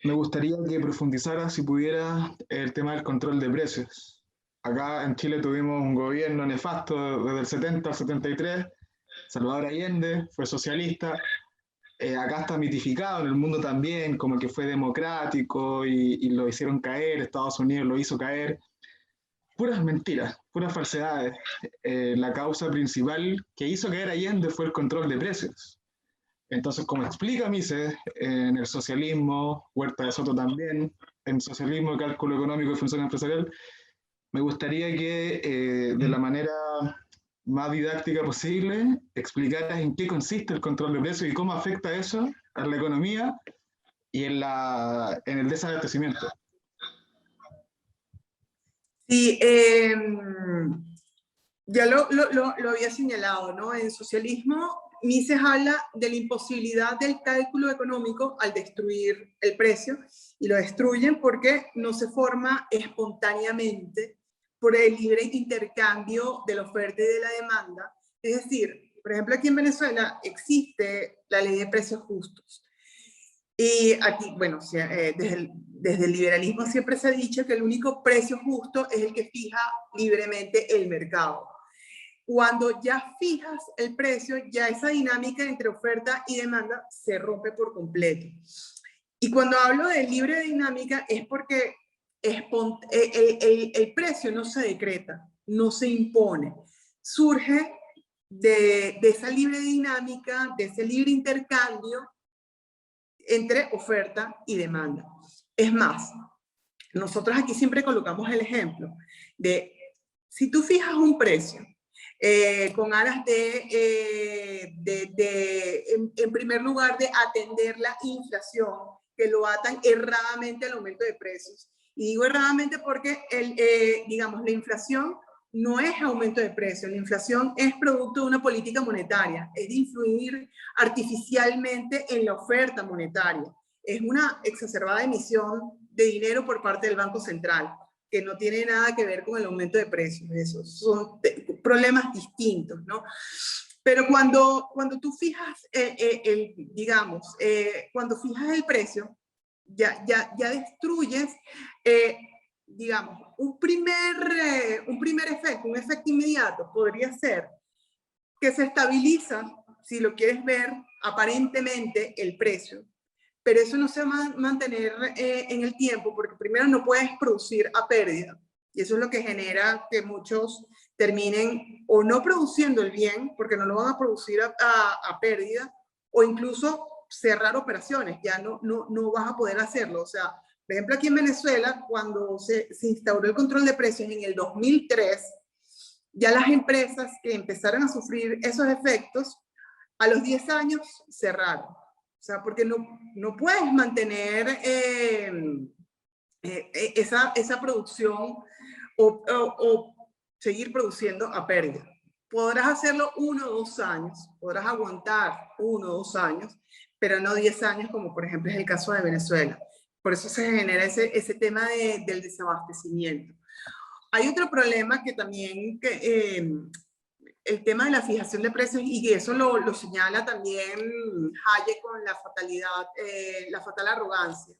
me gustaría que profundizara, si pudiera, el tema del control de precios. Acá en Chile tuvimos un gobierno nefasto desde el 70 al 73, Salvador Allende, fue socialista. Acá está mitificado, en el mundo también, como que fue democrático y lo hicieron caer, Estados Unidos lo hizo caer. Puras mentiras, puras falsedades. La causa principal que hizo caer Allende fue el control de precios. Entonces, como explica Mises, en el socialismo, Huerta de Soto también, en socialismo, cálculo económico y función empresarial, me gustaría que de la manera más didáctica posible explicaras en qué consiste el control de precios y cómo afecta eso a la economía y en el desabastecimiento. Sí, ya lo había señalado, ¿no? En socialismo, Mises habla de la imposibilidad del cálculo económico al destruir el precio, y lo destruyen porque no se forma espontáneamente por el libre intercambio de la oferta y de la demanda. Es decir, por ejemplo, aquí en Venezuela existe la ley de precios justos. Y aquí, bueno, desde el liberalismo siempre se ha dicho que el único precio justo es el que fija libremente el mercado. Cuando ya fijas el precio, ya esa dinámica entre oferta y demanda se rompe por completo. Y cuando hablo de libre dinámica es porque el precio no se decreta, no se impone. Surge de esa libre dinámica, de ese libre intercambio entre oferta y demanda. Es más, nosotros aquí siempre colocamos el ejemplo de si tú fijas un precio con aras en primer lugar, de atender la inflación, que lo atan erradamente al aumento de precios. Y digo erradamente porque, digamos, la inflación no es aumento de precios. La inflación es producto de una política monetaria, es de influir artificialmente en la oferta monetaria. Es una exacerbada emisión de dinero por parte del Banco Central, que no tiene nada que ver con el aumento de precios. Esos son problemas distintos, ¿no? Pero cuando tú fijas, cuando fijas el precio, ya destruyes, digamos, un primer efecto, un efecto inmediato podría ser que se estabiliza, si lo quieres ver, aparentemente el precio, pero eso no se va a mantener en el tiempo, porque primero no puedes producir a pérdida, y eso es lo que genera que muchos terminen o no produciendo el bien, porque no lo van a producir a pérdida, o incluso cerrar operaciones, ya no vas a poder hacerlo. O sea, por ejemplo, aquí en Venezuela, cuando se instauró el control de precios en el 2003, ya las empresas que empezaron a sufrir esos efectos, a los 10 años cerraron. O sea, porque no puedes mantener esa producción o seguir produciendo a pérdida. Podrás hacerlo 1 o 2 años, podrás aguantar 1 o 2 años, pero no 10 años, como por ejemplo es el caso de Venezuela. Por eso se genera ese tema del desabastecimiento. Hay otro problema que también, el tema de la fijación de precios, y eso lo señala también Hayek con la fatal arrogancia.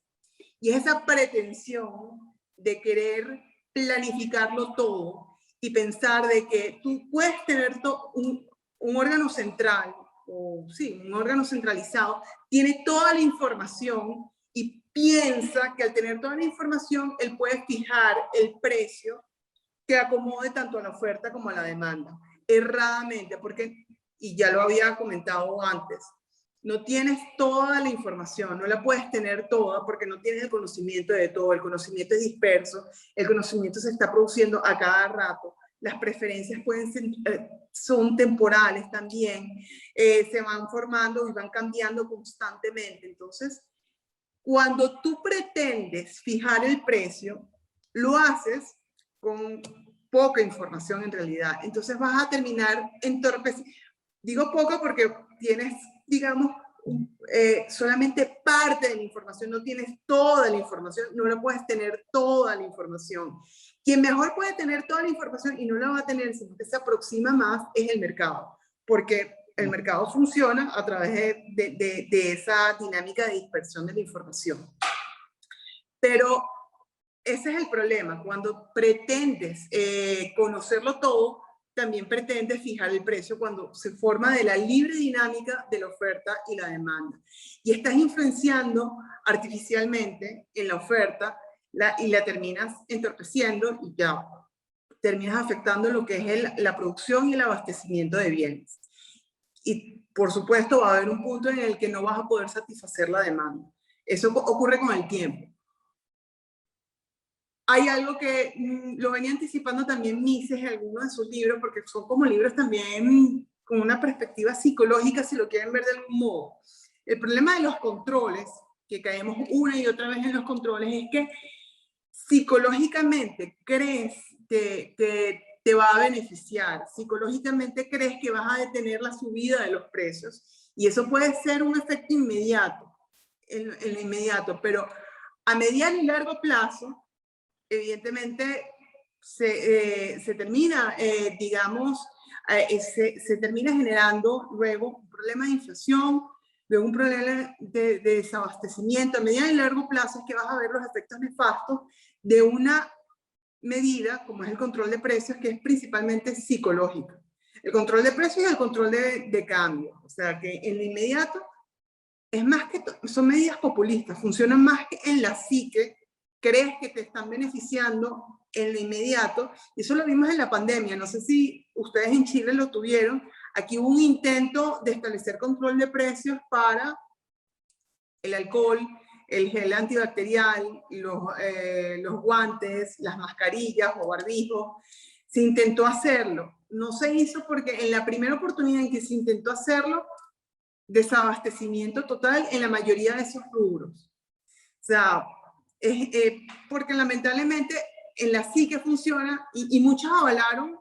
Y es esa pretensión de querer planificarlo todo y pensar de que tú puedes tener un órgano central, o sí, un órgano centralizado, tiene toda la información y piensa que al tener toda la información, él puede fijar el precio que acomode tanto a la oferta como a la demanda. Erradamente, porque, y ya lo había comentado antes, no tienes toda la información, no la puedes tener toda porque no tienes el conocimiento de todo, el conocimiento es disperso, el conocimiento se está produciendo a cada rato, las preferencias son temporales también, se van formando y van cambiando constantemente. Entonces, cuando tú pretendes fijar el precio, lo haces con poca información en realidad. Entonces vas a terminar entorpecido. Digo poco porque tienes, digamos, solamente parte de la información, no tienes toda la información, no la puedes tener toda la información. Quien mejor puede tener toda la información y no la va a tener, sino que se aproxima más, es el mercado, porque el mercado funciona a través de esa dinámica de dispersión de la información. Pero ese es el problema, cuando pretendes conocerlo todo, también pretendes fijar el precio cuando se forma de la libre dinámica de la oferta y la demanda. Y estás influenciando artificialmente en la oferta y la terminas entorpeciendo y ya terminas afectando lo que es la producción y el abastecimiento de bienes. Y por supuesto va a haber un punto en el que no vas a poder satisfacer la demanda. Eso ocurre con el tiempo. Hay algo que lo venía anticipando también Mises en algunos de sus libros, porque son como libros también con una perspectiva psicológica, si lo quieren ver de algún modo. El problema de los controles, que caemos una y otra vez en los controles, es que psicológicamente crees que te va a beneficiar, psicológicamente crees que vas a detener la subida de los precios, y eso puede ser un efecto inmediato, en lo inmediato, pero a mediano y largo plazo, evidentemente se termina, se termina generando luego un problema de inflación, luego un problema de desabastecimiento. A mediano y largo plazo es que vas a ver los efectos nefastos de una medida como es el control de precios, que es principalmente psicológico. El control de precios y el control de cambio. O sea que en lo inmediato es más que son medidas populistas, funcionan más que en la psique. Crees que te están beneficiando en lo inmediato. Y eso lo vimos en la pandemia. No sé si ustedes en Chile lo tuvieron. Aquí hubo un intento de establecer control de precios para el alcohol, el gel antibacterial, los guantes, las mascarillas o barbijos. Se intentó hacerlo. No se hizo porque en la primera oportunidad en que se intentó hacerlo, desabastecimiento total en la mayoría de esos rubros. O sea, porque lamentablemente en la psique funciona y muchos avalaron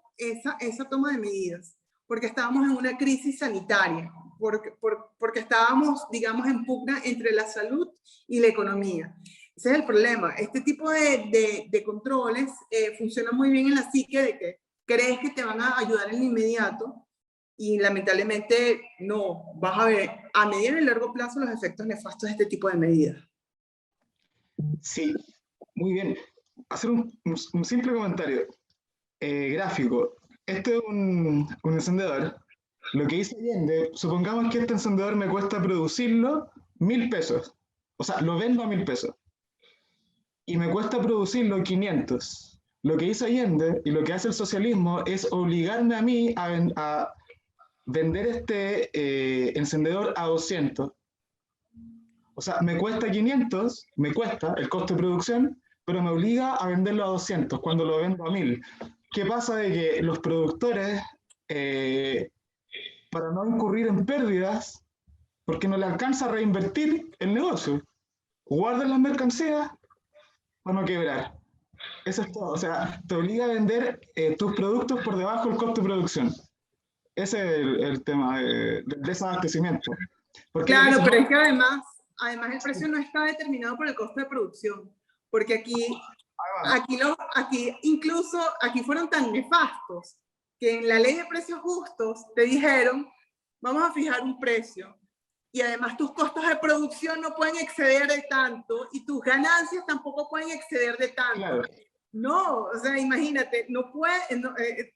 esa toma de medidas, porque estábamos en una crisis sanitaria, porque estábamos, digamos, en pugna entre la salud y la economía. Ese es el problema. Este tipo de controles funcionan muy bien en la psique de que crees que te van a ayudar en lo inmediato y lamentablemente no. Vas a ver a mediano y largo plazo los efectos nefastos de este tipo de medidas. Sí, muy bien. Hacer un simple comentario gráfico. Este es un encendedor. Lo que hizo Allende, supongamos que este encendedor me cuesta producirlo 1.000 pesos. O sea, lo vendo a 1.000 pesos. Y me cuesta producirlo 500. Lo que hizo Allende y lo que hace el socialismo es obligarme a mí a vender este encendedor a 200. O sea, me cuesta 500, me cuesta el costo de producción, pero me obliga a venderlo a 200 cuando lo vendo a 1.000. ¿Qué pasa de que los productores, para no incurrir en pérdidas, porque no le alcanza a reinvertir el negocio, guardan las mercancías para no quebrar? Eso es todo. O sea, te obliga a vender tus productos por debajo del costo de producción. Ese es el tema del desabastecimiento. Porque claro, pero es que además el precio no está determinado por el costo de producción, porque aquí fueron tan nefastos que en la ley de precios justos te dijeron, vamos a fijar un precio, y además tus costos de producción no pueden exceder de tanto, y tus ganancias tampoco pueden exceder de tanto. Claro. No, o sea, imagínate,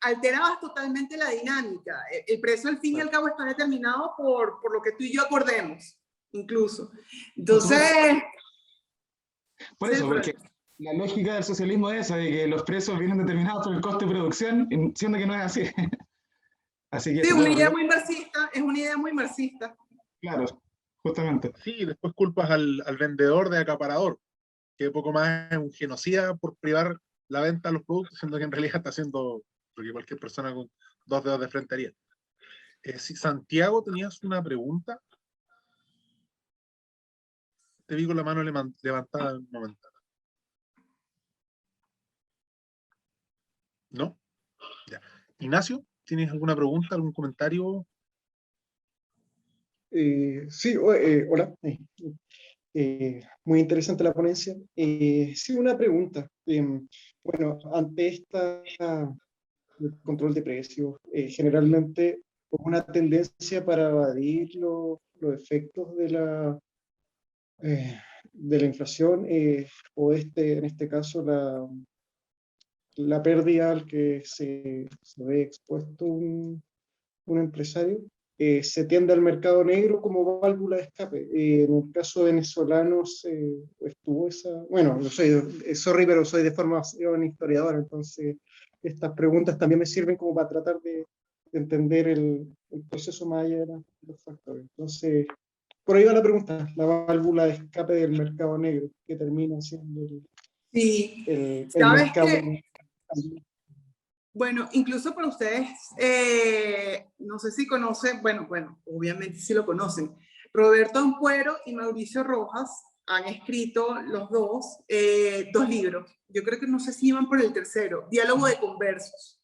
alterabas totalmente la dinámica. El precio al fin y al cabo está determinado por lo que tú y yo acordemos, incluso. Entonces... Por eso, porque la lógica del socialismo es esa, de que los precios vienen determinados por el coste de producción, siendo que no es así. Así que sí, una idea muy marxista, es una idea muy marxista. Claro, justamente. Sí, después culpas al vendedor de acaparador, que poco más es un genocida por privar la venta de los productos, siendo que en realidad está haciendo lo que cualquier persona con 2 dedos de frente haría. Si Santiago, tenías una pregunta. Te vi con la mano levantada en un momento. ¿No? Ya. Ignacio, ¿tienes alguna pregunta, algún comentario? Sí, hola. Muy interesante la ponencia. Sí, una pregunta. Bueno, ante el control de precios, generalmente una tendencia para evadir los efectos de la inflación o en este caso la pérdida al que se ve expuesto un empresario, se tiende al mercado negro como válvula de escape. En el caso venezolano estuvo esa... Bueno, no sorry, pero soy de formación historiador, entonces estas preguntas también me sirven como para tratar de entender el proceso más allá de los factores. Entonces, por ahí va la pregunta, la válvula de escape del mercado negro, que termina siendo el mercado... Bueno, incluso para ustedes, no sé si conocen, bueno, obviamente sí lo conocen. Roberto Ampuero y Mauricio Rojas han escrito los dos libros. Yo creo que no sé si iban por el tercero, Diálogo de Conversos.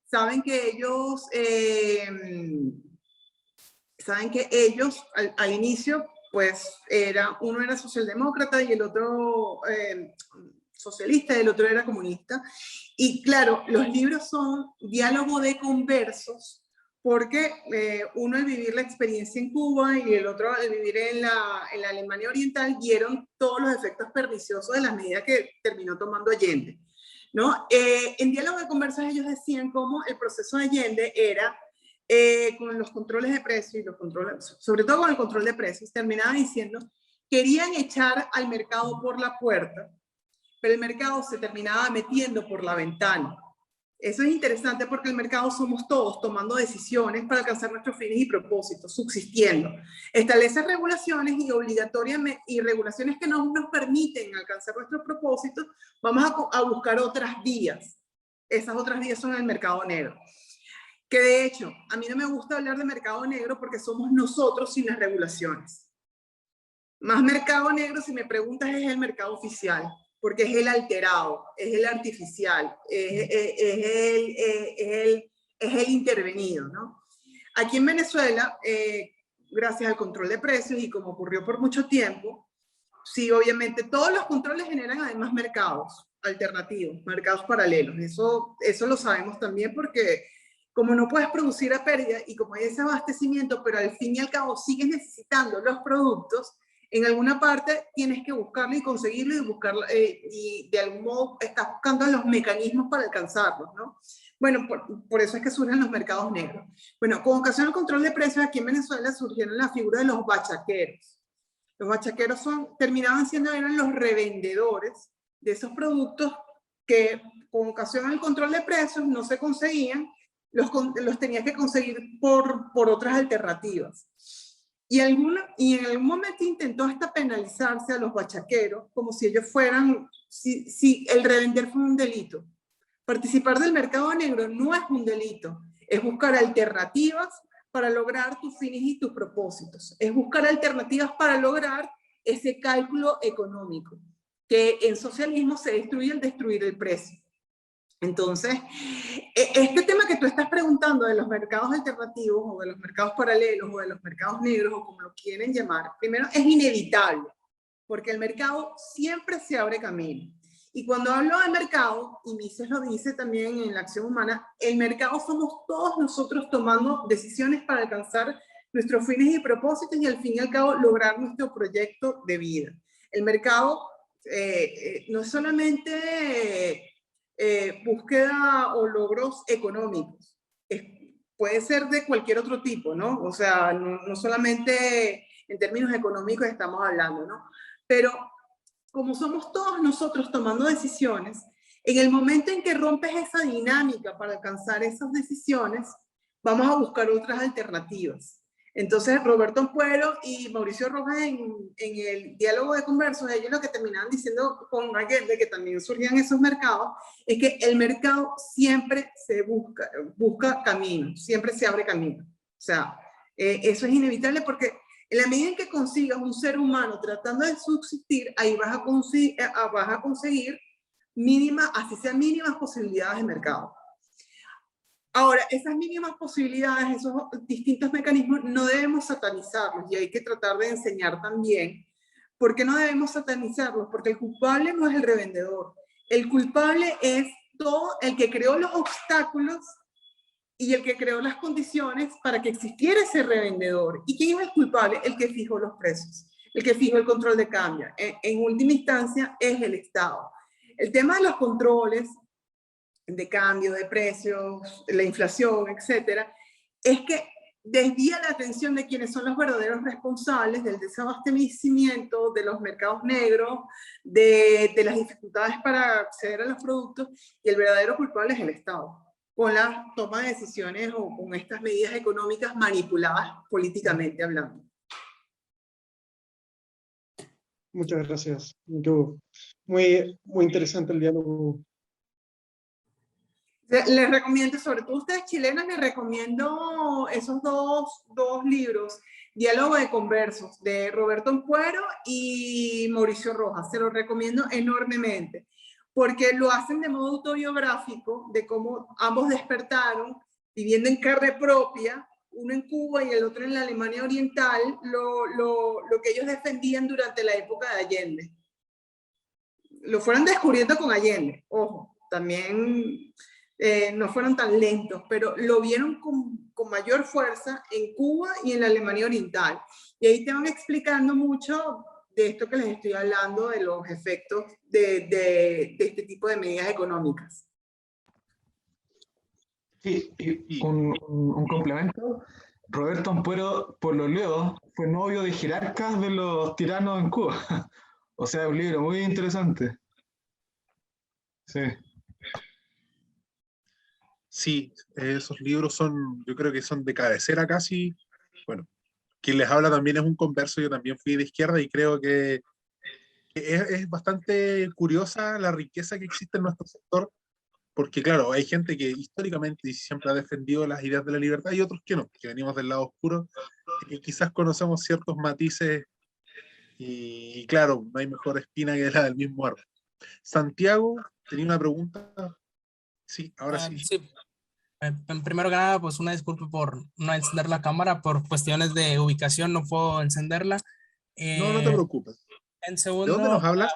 Saben que ellos al inicio, pues uno era socialdemócrata y el otro socialista y el otro era comunista. Y claro, los libros son diálogo de conversos, porque uno al vivir la experiencia en Cuba y el otro al vivir en la Alemania Oriental vieron todos los efectos perniciosos de las medidas que terminó tomando Allende, ¿no? En diálogo de conversos ellos decían cómo el proceso de Allende era con los controles de precios y los controles, sobre todo con el control de precios, terminaba diciendo querían echar al mercado por la puerta, pero el mercado se terminaba metiendo por la ventana. Eso es interesante porque el mercado somos todos tomando decisiones para alcanzar nuestros fines y propósitos, subsistiendo. Establece regulaciones y regulaciones que no nos permiten alcanzar nuestros propósitos, vamos a buscar otras vías. Esas otras vías son el mercado negro. Que de hecho, a mí no me gusta hablar de mercado negro porque somos nosotros sin las regulaciones. Más mercado negro, si me preguntas, es el mercado oficial. porque es el alterado, es el artificial, es el intervenido, ¿no? Aquí en Venezuela, gracias al control de precios y como ocurrió por mucho tiempo, sí, obviamente todos los controles generan además mercados alternativos, mercados paralelos. Eso lo sabemos también porque como no puedes producir a pérdida y como hay ese abastecimiento, pero al fin y al cabo sigues necesitando los productos, en alguna parte tienes que buscarlo y conseguirlo y buscarlo, y de algún modo estás buscando los mecanismos para alcanzarlos, ¿no? Bueno, por eso es que surgen los mercados negros. Bueno, con ocasión del control de precios aquí en Venezuela surgieron la figura de los bachaqueros. Los bachaqueros terminaban siendo, eran los revendedores de esos productos que con ocasión del control de precios no se conseguían, los tenías que conseguir por otras alternativas. Y en algún momento intentó hasta penalizarse a los bachaqueros, como si ellos fueran, si el revender fue un delito. Participar del mercado negro no es un delito, es buscar alternativas para lograr tus fines y tus propósitos. Es buscar alternativas para lograr ese cálculo económico, que en socialismo se destruye al destruir el precio. Entonces, este tema que tú estás preguntando de los mercados alternativos o de los mercados paralelos o de los mercados negros o como lo quieren llamar, primero es inevitable, porque el mercado siempre se abre camino. Y cuando hablo de mercado, y Mises lo dice también en la acción humana, el mercado somos todos nosotros tomando decisiones para alcanzar nuestros fines y propósitos y al fin y al cabo lograr nuestro proyecto de vida. El mercado no es solamente búsqueda o logros económicos, puede ser de cualquier otro tipo, ¿no? O sea, no solamente en términos económicos estamos hablando, ¿no? Pero como somos todos nosotros tomando decisiones, en el momento en que rompes esa dinámica para alcanzar esas decisiones, vamos a buscar otras alternativas. Entonces, Roberto Ampuero y Mauricio Rojas en el diálogo de conversos, ellos lo que terminaban diciendo con Allende, que también surgían esos mercados, es que el mercado siempre se busca camino, siempre se abre camino. O sea, eso es inevitable porque en la medida en que consigas un ser humano tratando de subsistir, ahí vas a conseguir mínimas, así sean mínimas posibilidades de mercado. Ahora, esas mínimas posibilidades, esos distintos mecanismos, no debemos satanizarlos y hay que tratar de enseñar también. ¿Por qué no debemos satanizarlos? Porque el culpable no es el revendedor. El culpable es todo el que creó los obstáculos y el que creó las condiciones para que existiera ese revendedor. ¿Y quién es el culpable? El que fijó los precios, el que fijó el control de cambio. En última instancia es el Estado. El tema de los controles de cambio, de precios, la inflación, etcétera, es que desvía la atención de quienes son los verdaderos responsables del desabastecimiento, de los mercados negros, de las dificultades para acceder a los productos, y el verdadero culpable es el Estado, con la toma de decisiones o con estas medidas económicas manipuladas políticamente hablando. Muchas gracias. Muy interesante el diálogo. Les recomiendo, sobre todo ustedes chilenas, les recomiendo esos dos libros, Diálogo de Conversos, de Roberto Ampuero y Mauricio Rojas. Se los recomiendo enormemente, porque lo hacen de modo autobiográfico, de cómo ambos despertaron, viviendo en carne propia, uno en Cuba y el otro en la Alemania Oriental, lo que ellos defendían durante la época de Allende. Lo fueron descubriendo con Allende, ojo, también... no fueron tan lentos, pero lo vieron con mayor fuerza en Cuba y en la Alemania Oriental. Y ahí te van explicando mucho de esto que les estoy hablando, de los efectos de este tipo de medidas económicas. Sí, y un complemento. Roberto Ampuero, por lo leo, fue novio de jerarcas de los tiranos en Cuba. O sea, un libro muy interesante. Sí. Sí, esos libros son, yo creo que son de cabecera casi. Bueno, quien les habla también es un converso, yo también fui de izquierda y creo que es bastante curiosa la riqueza que existe en nuestro sector, porque claro, hay gente que históricamente siempre ha defendido las ideas de la libertad y otros que no, que venimos del lado oscuro y quizás conocemos ciertos matices y claro, no hay mejor espina que la del mismo árbol. Santiago, tenía una pregunta. Sí, ahora sí. Sí. Primero que nada, pues una disculpa por no encender la cámara, por cuestiones de ubicación no puedo encenderla. No, no te preocupes. En ¿De dónde nos segundo, hablas?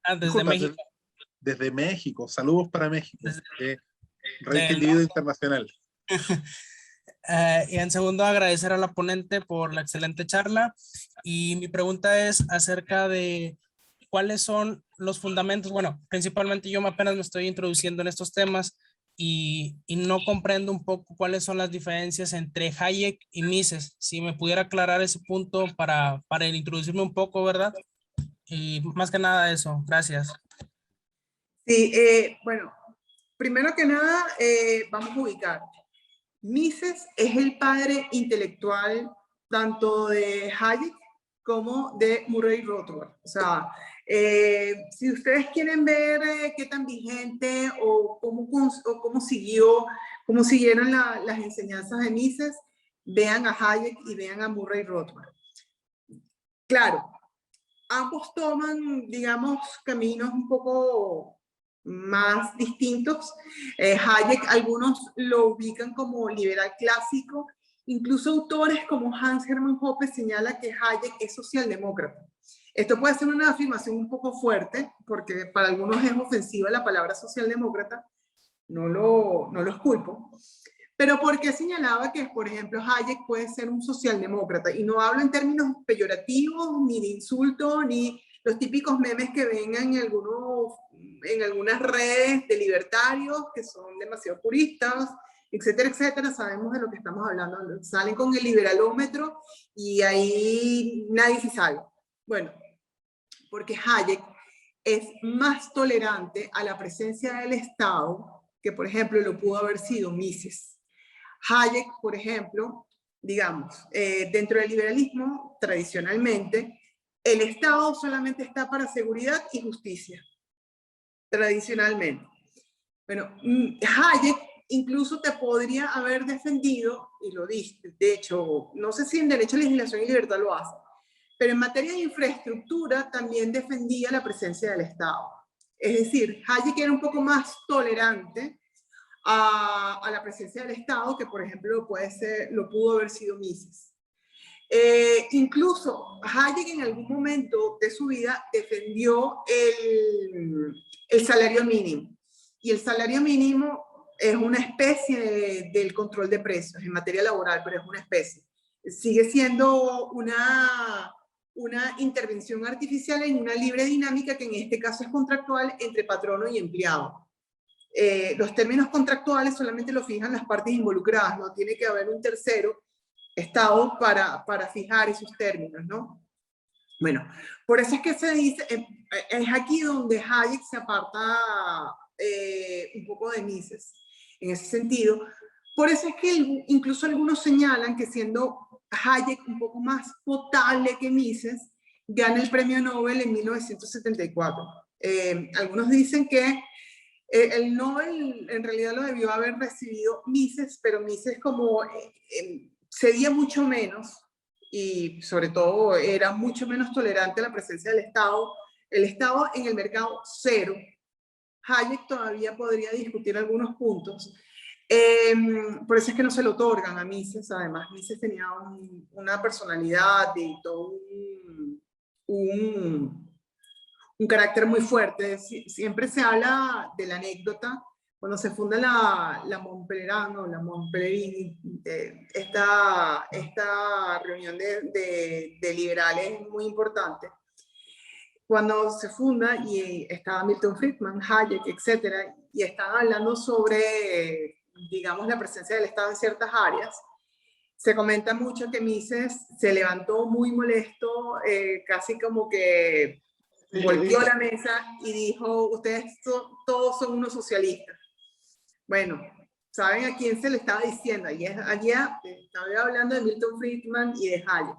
desde Disculpa, México. desde México. Saludos para México. Rey del querido internacional. Y en segundo, agradecer a la ponente por la excelente charla. Y mi pregunta es acerca de cuáles son los fundamentos. Bueno, principalmente yo apenas me estoy introduciendo en estos temas y no comprendo un poco cuáles son las diferencias entre Hayek y Mises. Si me pudiera aclarar ese punto para introducirme un poco, ¿verdad? Y más que nada eso. Gracias. Sí, bueno, primero que nada, vamos a ubicar. Mises es el padre intelectual tanto de Hayek como de Murray Rothbard. O sea, si ustedes quieren ver qué tan vigente o cómo siguieron las enseñanzas de Mises, vean a Hayek y vean a Murray Rothbard. Claro, ambos toman, digamos, caminos un poco más distintos. Hayek, algunos lo ubican como liberal clásico, incluso autores como Hans Hermann Hoppe señala que Hayek es socialdemócrata. Esto puede ser una afirmación un poco fuerte, porque para algunos es ofensiva la palabra socialdemócrata, no los culpo. Pero ¿por qué señalaba que, por ejemplo, Hayek puede ser un socialdemócrata? Y no hablo en términos peyorativos, ni de insulto, ni los típicos memes que ven en algunas redes de libertarios que son demasiado puristas, etcétera, etcétera. Sabemos de lo que estamos hablando. Salen con el liberalómetro y ahí nadie se salva. Bueno, porque Hayek es más tolerante a la presencia del Estado que, por ejemplo, lo pudo haber sido Mises. Hayek, por ejemplo, digamos, dentro del liberalismo, tradicionalmente, el Estado solamente está para seguridad y justicia, tradicionalmente. Bueno, Hayek incluso te podría haber defendido, y lo dice, de hecho, no sé si en Derecho, Legislación y Libertad lo hace, pero en materia de infraestructura también defendía la presencia del Estado. Es decir, Hayek era un poco más tolerante a la presencia del Estado, que por ejemplo lo pudo haber sido Mises. Incluso Hayek en algún momento de su vida defendió el salario mínimo. Y el salario mínimo es una especie del control de precios en materia laboral, pero es una especie. Sigue siendo una intervención artificial en una libre dinámica que en este caso es contractual entre patrono y empleado. Los términos contractuales solamente lo fijan las partes involucradas, no tiene que haber un tercero Estado para fijar esos términos, ¿no? Bueno, por eso es que se dice, es aquí donde Hayek se aparta un poco de Mises, en ese sentido. Por eso es que incluso algunos señalan que siendo Hayek un poco más potable que Mises, gana el premio Nobel en 1974. Algunos dicen que el Nobel en realidad lo debió haber recibido Mises, pero Mises como cedía mucho menos y sobre todo era mucho menos tolerante a la presencia del Estado. El Estado en el mercado cero. Hayek todavía podría discutir algunos puntos. Por eso es que no se lo otorgan a Mises. Además, Mises tenía una personalidad y todo un carácter muy fuerte. Siempre se habla de la anécdota cuando se funda la Montpellier, la Montpellier, esta reunión de liberales muy importante. Cuando se funda y estaba Milton Friedman, Hayek, etcétera, y estaban hablando sobre, digamos, la presencia del Estado en ciertas áreas, se comenta mucho que Mises se levantó muy molesto, casi como que volteó la mesa y dijo, ustedes todos son unos socialistas. Bueno, ¿saben a quién se le estaba diciendo? Allá estaba hablando de Milton Friedman y de Hayek.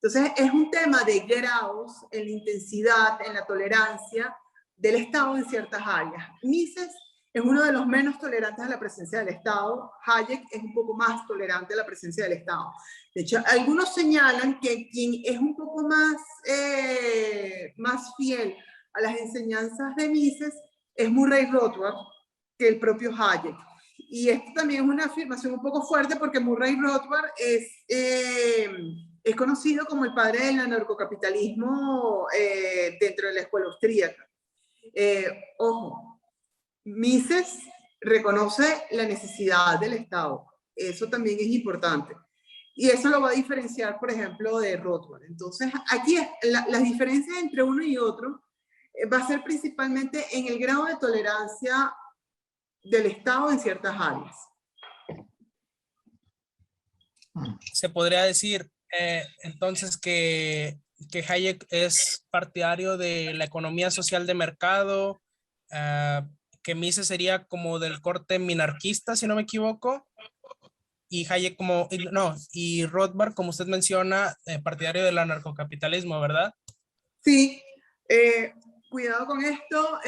Entonces, es un tema de grados en la intensidad, en la tolerancia del Estado en ciertas áreas. Mises es uno de los menos tolerantes a la presencia del Estado. Hayek es un poco más tolerante a la presencia del Estado. De hecho, algunos señalan que quien es un poco más fiel a las enseñanzas de Mises es Murray Rothbard que el propio Hayek. Y esto también es una afirmación un poco fuerte porque Murray Rothbard es conocido como el padre del anarcocapitalismo dentro de la escuela austríaca. Ojo, Mises reconoce la necesidad del Estado. Eso también es importante. Y eso lo va a diferenciar, por ejemplo, de Rothbard. Entonces, aquí las diferencias entre uno y otro va a ser principalmente en el grado de tolerancia del Estado en ciertas áreas. Se podría decir entonces que Hayek es partidario de la economía social de mercado, que Mises sería como del corte minarquista, si no me equivoco, y Hayek y Rothbard, como usted menciona, partidario del anarcocapitalismo, ¿verdad? Sí, cuidado con esto.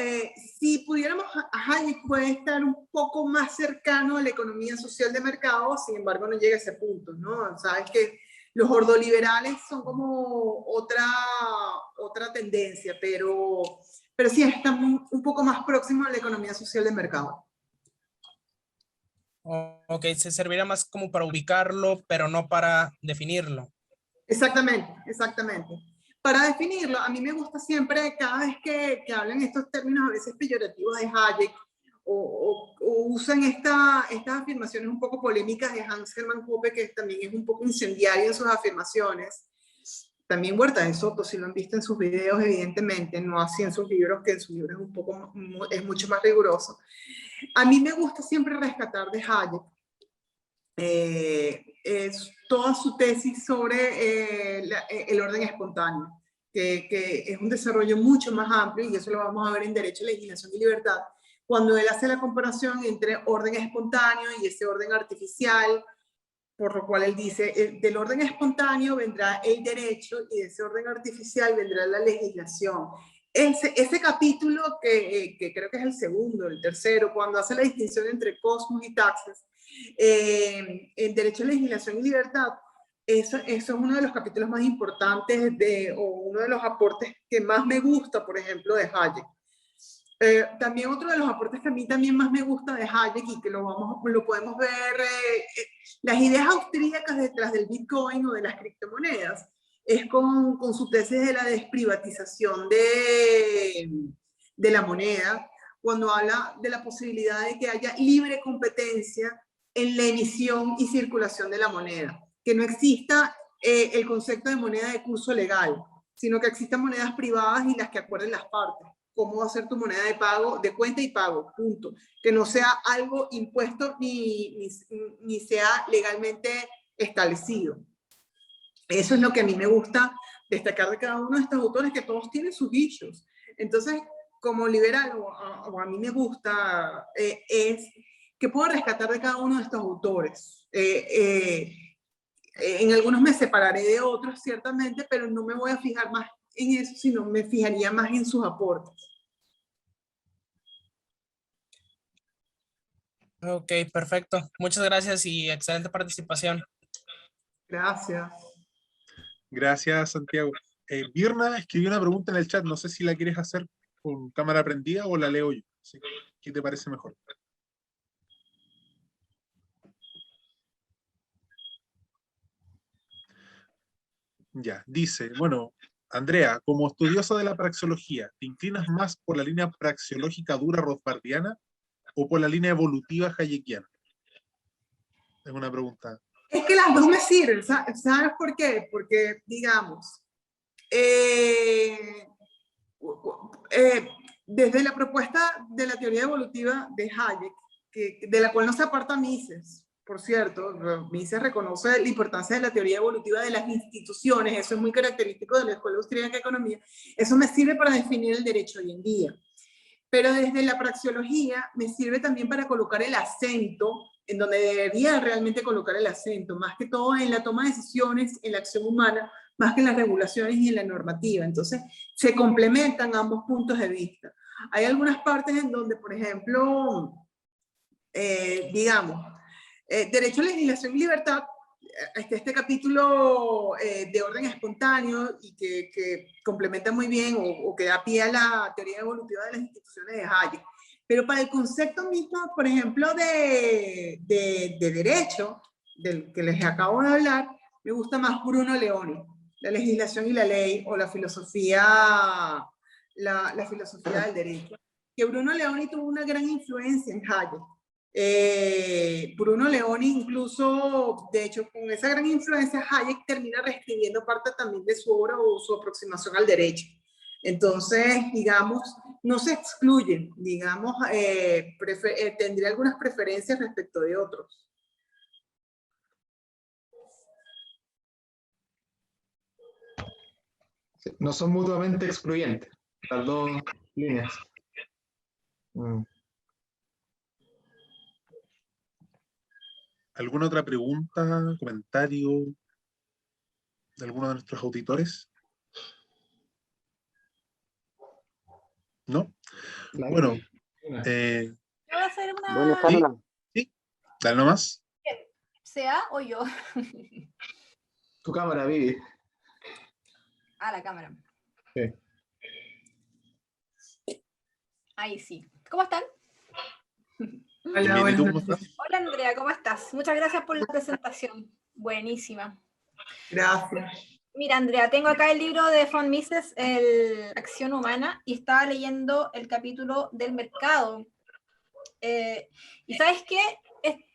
Si pudiéramos, Hayek puede estar un poco más cercano a la economía social de mercado, sin embargo no llega a ese punto, ¿no? Sabes que los ordoliberales son como otra tendencia, pero sí están un poco más próximos a la economía social de mercado. Ok, se serviría más como para ubicarlo, pero no para definirlo. Exactamente, exactamente. Para definirlo, a mí me gusta siempre, cada vez que hablan estos términos a veces peyorativos de Hayek, o usan estas afirmaciones un poco polémicas de Hans Hermann Hoppe, que también es un poco incendiario en sus afirmaciones. También Huerta de Soto, si lo han visto en sus videos, evidentemente, no así en sus libros, que en sus libros es mucho más riguroso. A mí me gusta siempre rescatar de Hayek es toda su tesis sobre el orden espontáneo, que es un desarrollo mucho más amplio, y eso lo vamos a ver en Derecho, Legislación y Libertad, cuando él hace la comparación entre orden espontáneo y ese orden artificial, por lo cual él dice, del orden espontáneo vendrá el derecho y de ese orden artificial vendrá la legislación. Ese capítulo que creo que es el segundo, el tercero, cuando hace la distinción entre cosmos y taxes, en Derecho, Legislación y Libertad, eso es uno de los capítulos más importantes o uno de los aportes que más me gusta, por ejemplo, de Hayek. También otro de los aportes que a mí también más me gusta de Hayek y que lo podemos ver, las ideas austríacas detrás del Bitcoin o de las criptomonedas, es con su tesis de la desprivatización de la moneda, cuando habla de la posibilidad de que haya libre competencia en la emisión y circulación de la moneda, que no exista el concepto de moneda de curso legal, sino que existan monedas privadas y las que acuerden las partes. Cómo va a ser tu moneda de pago, de cuenta y pago, punto. Que no sea algo impuesto ni sea legalmente establecido. Eso es lo que a mí me gusta destacar de cada uno de estos autores, que todos tienen sus dichos. Entonces, como liberal, o a mí me gusta, es que puedo rescatar de cada uno de estos autores. En algunos me separaré de otros, ciertamente, pero no me voy a fijar más en eso, sino me fijaría más en sus aportes. Ok, perfecto. Muchas gracias y excelente participación. Gracias. Gracias, Santiago. Birna escribió una pregunta en el chat, no sé si la quieres hacer con cámara prendida o la leo yo. ¿Sí? ¿Qué te parece mejor? Ya, dice, bueno, Andrea, como estudiosa de la praxeología, ¿te inclinas más por la línea praxeológica dura rothbardiana o por la línea evolutiva hayekiana? Es una pregunta. Es que las dos me sirven, ¿sabes por qué? Porque, digamos, desde la propuesta de la teoría evolutiva de Hayek, de la cual no se aparta Mises, por cierto, Mises reconoce la importancia de la teoría evolutiva de las instituciones, eso es muy característico de la Escuela Austríaca de Economía, eso me sirve para definir el derecho hoy en día. Pero desde la praxeología me sirve también para colocar el acento en donde debería realmente colocar el acento, más que todo en la toma de decisiones, en la acción humana, más que en las regulaciones y en la normativa. Entonces, se complementan ambos puntos de vista. Hay algunas partes en donde, por ejemplo, digamos, derecho, legislación y libertad este capítulo de orden espontáneo y que complementa muy bien o que da pie a la teoría evolutiva de las instituciones de Hayek. Pero para el concepto mismo, por ejemplo, de derecho, del que les acabo de hablar, me gusta más Bruno Leoni, la legislación y la ley, o la filosofía del derecho. Que Bruno Leoni tuvo una gran influencia en Hayek. Bruno Leoni incluso, de hecho, con esa gran influencia, Hayek termina reescribiendo parte también de su obra o su aproximación al derecho. Entonces, digamos, no se excluyen, digamos, tendría algunas preferencias respecto de otros. No son mutuamente excluyentes, las dos líneas. ¿Alguna otra pregunta, comentario de alguno de nuestros auditores? ¿No? Bueno, Yo voy a hacer una... Buenas tardes. sí, dale nomás. ¿Sea o yo? Tu cámara, Vivi. Ah, la cámara. Sí. Ahí sí. ¿Cómo están? Hola, Bien, ¿y tú cómo buenas noches. estás? Hola Andrea, ¿cómo estás? Muchas gracias por la presentación. Buenísima. Gracias. Mira, Andrea, tengo acá el libro de von Mises, Acción Humana, y estaba leyendo el capítulo del mercado. Y ¿sabes qué?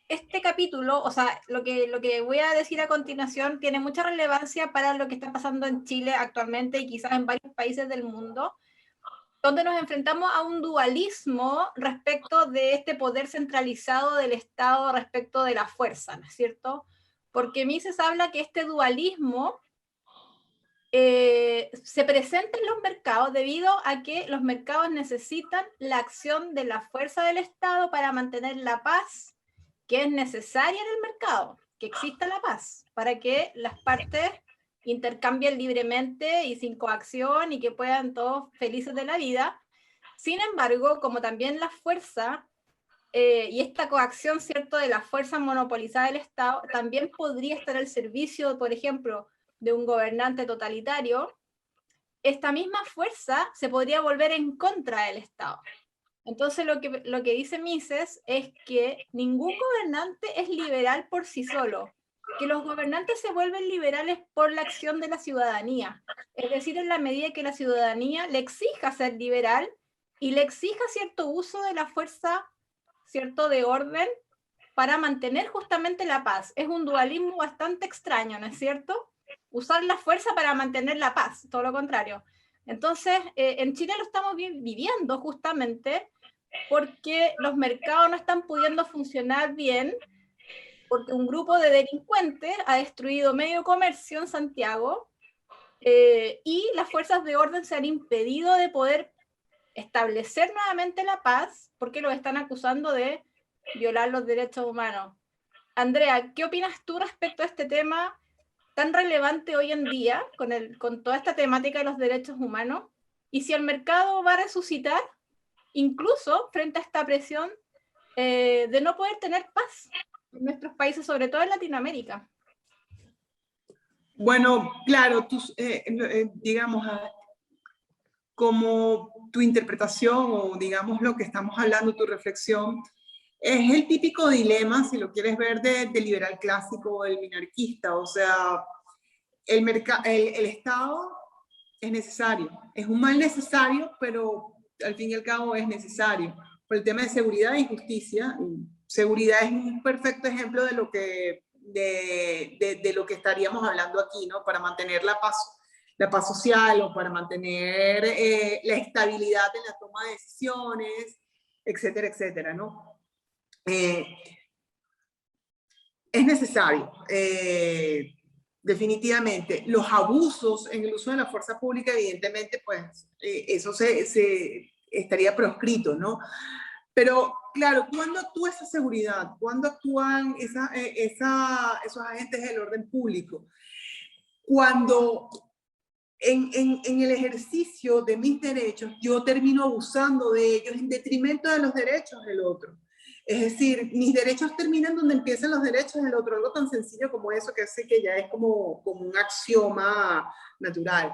Este capítulo, o sea, lo que voy a decir a continuación tiene mucha relevancia para lo que está pasando en Chile actualmente y quizás en varios países del mundo, donde nos enfrentamos a un dualismo respecto de este poder centralizado del Estado respecto de la fuerza, ¿no es cierto? Porque Mises habla que este dualismo se presenta en los mercados debido a que los mercados necesitan la acción de la fuerza del Estado para mantener la paz que es necesaria en el mercado, que exista la paz, para que las partes intercambien libremente y sin coacción y que puedan todos felices de la vida. Sin embargo, como también la fuerza y esta coacción, ¿cierto?, de la fuerza monopolizada del Estado, también podría estar al servicio, por ejemplo, de un gobernante totalitario, esta misma fuerza se podría volver en contra del Estado. Entonces lo que dice Mises es que ningún gobernante es liberal por sí solo, que los gobernantes se vuelven liberales por la acción de la ciudadanía, es decir, en la medida que la ciudadanía le exija ser liberal y le exija cierto uso de la fuerza, cierto de orden, para mantener justamente la paz. Es un dualismo bastante extraño, ¿no es cierto? Usar la fuerza para mantener la paz, todo lo contrario. Entonces, en Chile lo estamos viviendo justamente porque los mercados no están pudiendo funcionar bien, porque un grupo de delincuentes ha destruido medio comercio en Santiago y las fuerzas de orden se han impedido de poder establecer nuevamente la paz porque los están acusando de violar los derechos humanos. Andrea, ¿qué opinas tú respecto a este tema tan relevante hoy en día con toda esta temática de los derechos humanos? Y si el mercado va a resucitar, incluso frente a esta presión de no poder tener paz en nuestros países, sobre todo en Latinoamérica. Bueno, claro, digamos, como tu interpretación o digamos lo que estamos hablando, tu reflexión, es el típico dilema, si lo quieres ver, de liberal clásico o del minarquista. O sea, el Estado es necesario, es un mal necesario, pero al fin y al cabo es necesario. Por el tema de seguridad y justicia, seguridad es un perfecto ejemplo de lo que, de lo que estaríamos hablando aquí, ¿no? Para mantener la paz social o para mantener la estabilidad en la toma de decisiones, etcétera, etcétera, ¿no? Es necesario, definitivamente. Los abusos en el uso de la fuerza pública, evidentemente, pues eso se estaría proscrito, ¿no? Pero, claro, ¿cuándo actúa esa seguridad? ¿Cuándo actúan esos agentes del orden público? Cuando en el ejercicio de mis derechos yo termino abusando de ellos en detrimento de los derechos del otro. Es decir, mis derechos terminan donde empiezan los derechos del otro, algo tan sencillo como eso, que sé que ya es como un axioma natural.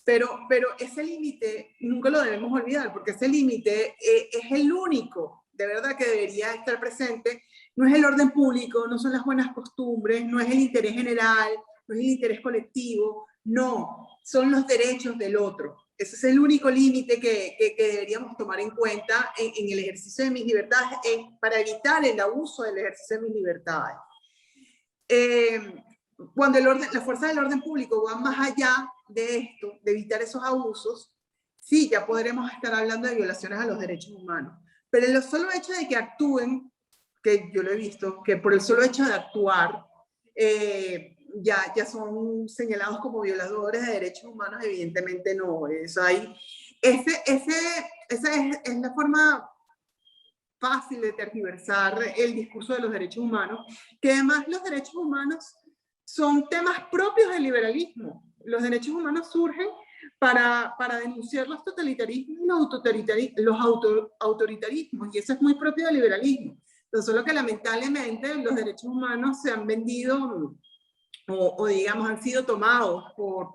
Pero ese límite nunca lo debemos olvidar, porque ese límite es el único, de verdad, que debería estar presente. No es el orden público, no son las buenas costumbres, no es el interés general, no es el interés colectivo, no, son los derechos del otro. Ese es el único límite que deberíamos tomar en cuenta en el ejercicio de mis libertades, para evitar el abuso del ejercicio de mis libertades. Cuando la fuerza del orden público va más allá de esto, de evitar esos abusos, sí, ya podremos estar hablando de violaciones a los derechos humanos. Pero el solo hecho de que actúen, que yo lo he visto, que por el solo hecho de actuar, ya son señalados como violadores de derechos humanos, evidentemente no. Esa es la forma fácil de tergiversar el discurso de los derechos humanos, que además los derechos humanos son temas propios del liberalismo. Los derechos humanos surgen para denunciar los totalitarismos y los autoritarismos, y eso es muy propio del liberalismo. Pero solo que lamentablemente los derechos humanos se han vendido o digamos, han sido tomados por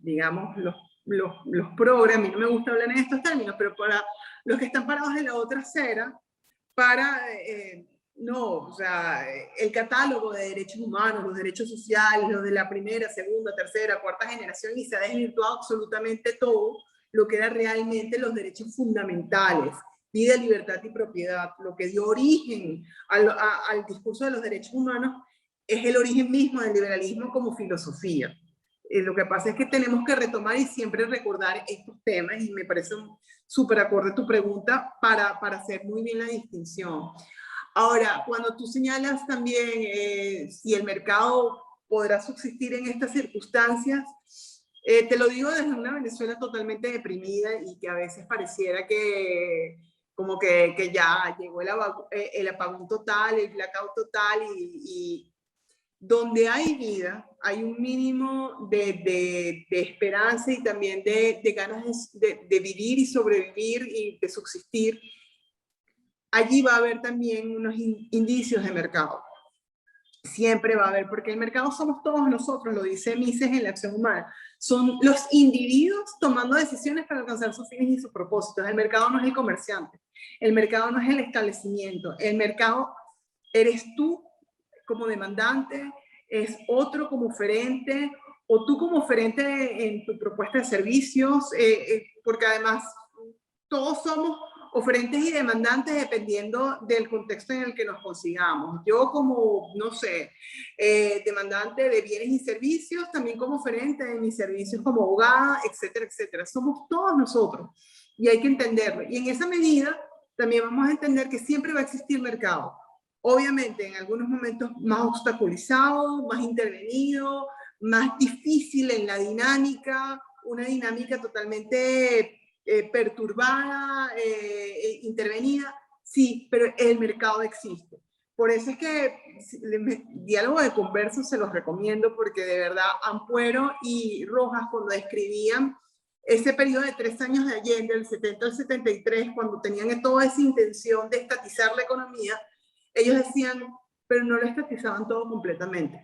digamos, los progres. A mí no me gusta hablar en estos términos, pero para los que están parados en la otra acera, no, o sea, el catálogo de derechos humanos, los derechos sociales, los de la primera, segunda, tercera, cuarta generación, y se ha desvirtuado absolutamente todo lo que era realmente los derechos fundamentales, vida, libertad y propiedad. Lo que dio origen al discurso de los derechos humanos es el origen mismo del liberalismo como filosofía. Lo que pasa es que tenemos que retomar y siempre recordar estos temas, y me parece súper acorde tu pregunta para hacer muy bien la distinción. Ahora, cuando tú señalas también si el mercado podrá subsistir en estas circunstancias, te lo digo desde una Venezuela totalmente deprimida y que a veces pareciera que como que ya llegó el apagón total, el blackout total, y donde hay vida, hay un mínimo de esperanza y también de ganas de vivir y sobrevivir y de subsistir. Allí va a haber también unos indicios de mercado. Siempre va a haber, porque el mercado somos todos nosotros, lo dice Mises en la acción humana. Son los individuos tomando decisiones para alcanzar sus fines y sus propósitos. El mercado no es el comerciante, el mercado no es el establecimiento, el mercado eres tú como demandante, es otro como oferente, o tú como oferente en tu propuesta de servicios, porque además todos somos oferentes y demandantes dependiendo del contexto en el que nos consigamos. Yo como, no sé, demandante de bienes y servicios, también como oferente de mis servicios como abogada, etcétera, etcétera. Somos todos nosotros y hay que entenderlo. Y en esa medida también vamos a entender que siempre va a existir mercado. Obviamente en algunos momentos más obstaculizado, más intervenido, más difícil en la dinámica, una dinámica totalmente perturbada, intervenida, sí, pero el mercado existe. Por eso es que Diálogo de Conversos se los recomiendo, porque de verdad Ampuero y Rojas, cuando describían ese periodo de 3 años de Allende, del 70 al 73, cuando tenían toda esa intención de estatizar la economía, ellos decían, pero no lo estatizaban todo completamente.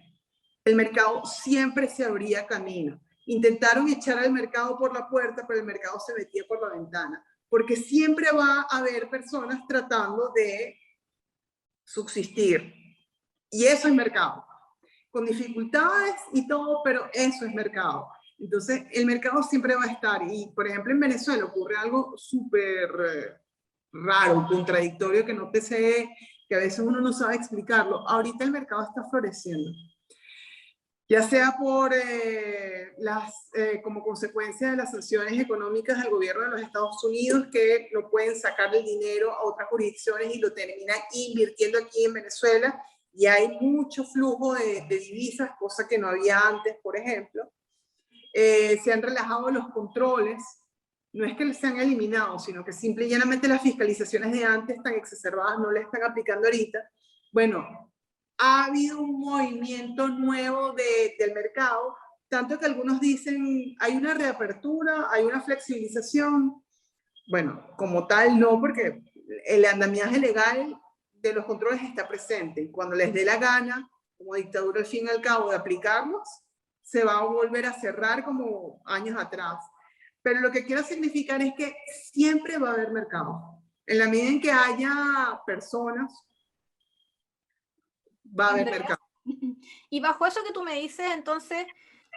El mercado siempre se abría camino. Intentaron echar al mercado por la puerta, pero el mercado se metía por la ventana, porque siempre va a haber personas tratando de subsistir. Y eso es mercado. Con dificultades y todo, pero eso es mercado. Entonces, el mercado siempre va a estar. Y, por ejemplo, en Venezuela ocurre algo súper raro, contradictorio, que no te sé, que a veces uno no sabe explicarlo. Ahorita el mercado está floreciendo, ya sea por como consecuencia de las sanciones económicas del gobierno de los Estados Unidos, que no pueden sacar el dinero a otras jurisdicciones y lo terminan invirtiendo aquí en Venezuela, y hay mucho flujo de divisas, cosa que no había antes, por ejemplo. Se han relajado los controles, no es que se han eliminado, sino que simple y llanamente las fiscalizaciones de antes tan exacerbadas no le están aplicando ahorita. Bueno, ha habido un movimiento nuevo del mercado, tanto que algunos dicen hay una reapertura, hay una flexibilización. Bueno, como tal no, porque el andamiaje legal de los controles está presente. Y cuando les dé la gana, como dictadura al fin y al cabo, de aplicarlos, se va a volver a cerrar como años atrás. Pero lo que quiero significar es que siempre va a haber mercado. En la medida en que haya personas, va a haber Andrea, mercado. y bajo eso que tú me dices, entonces,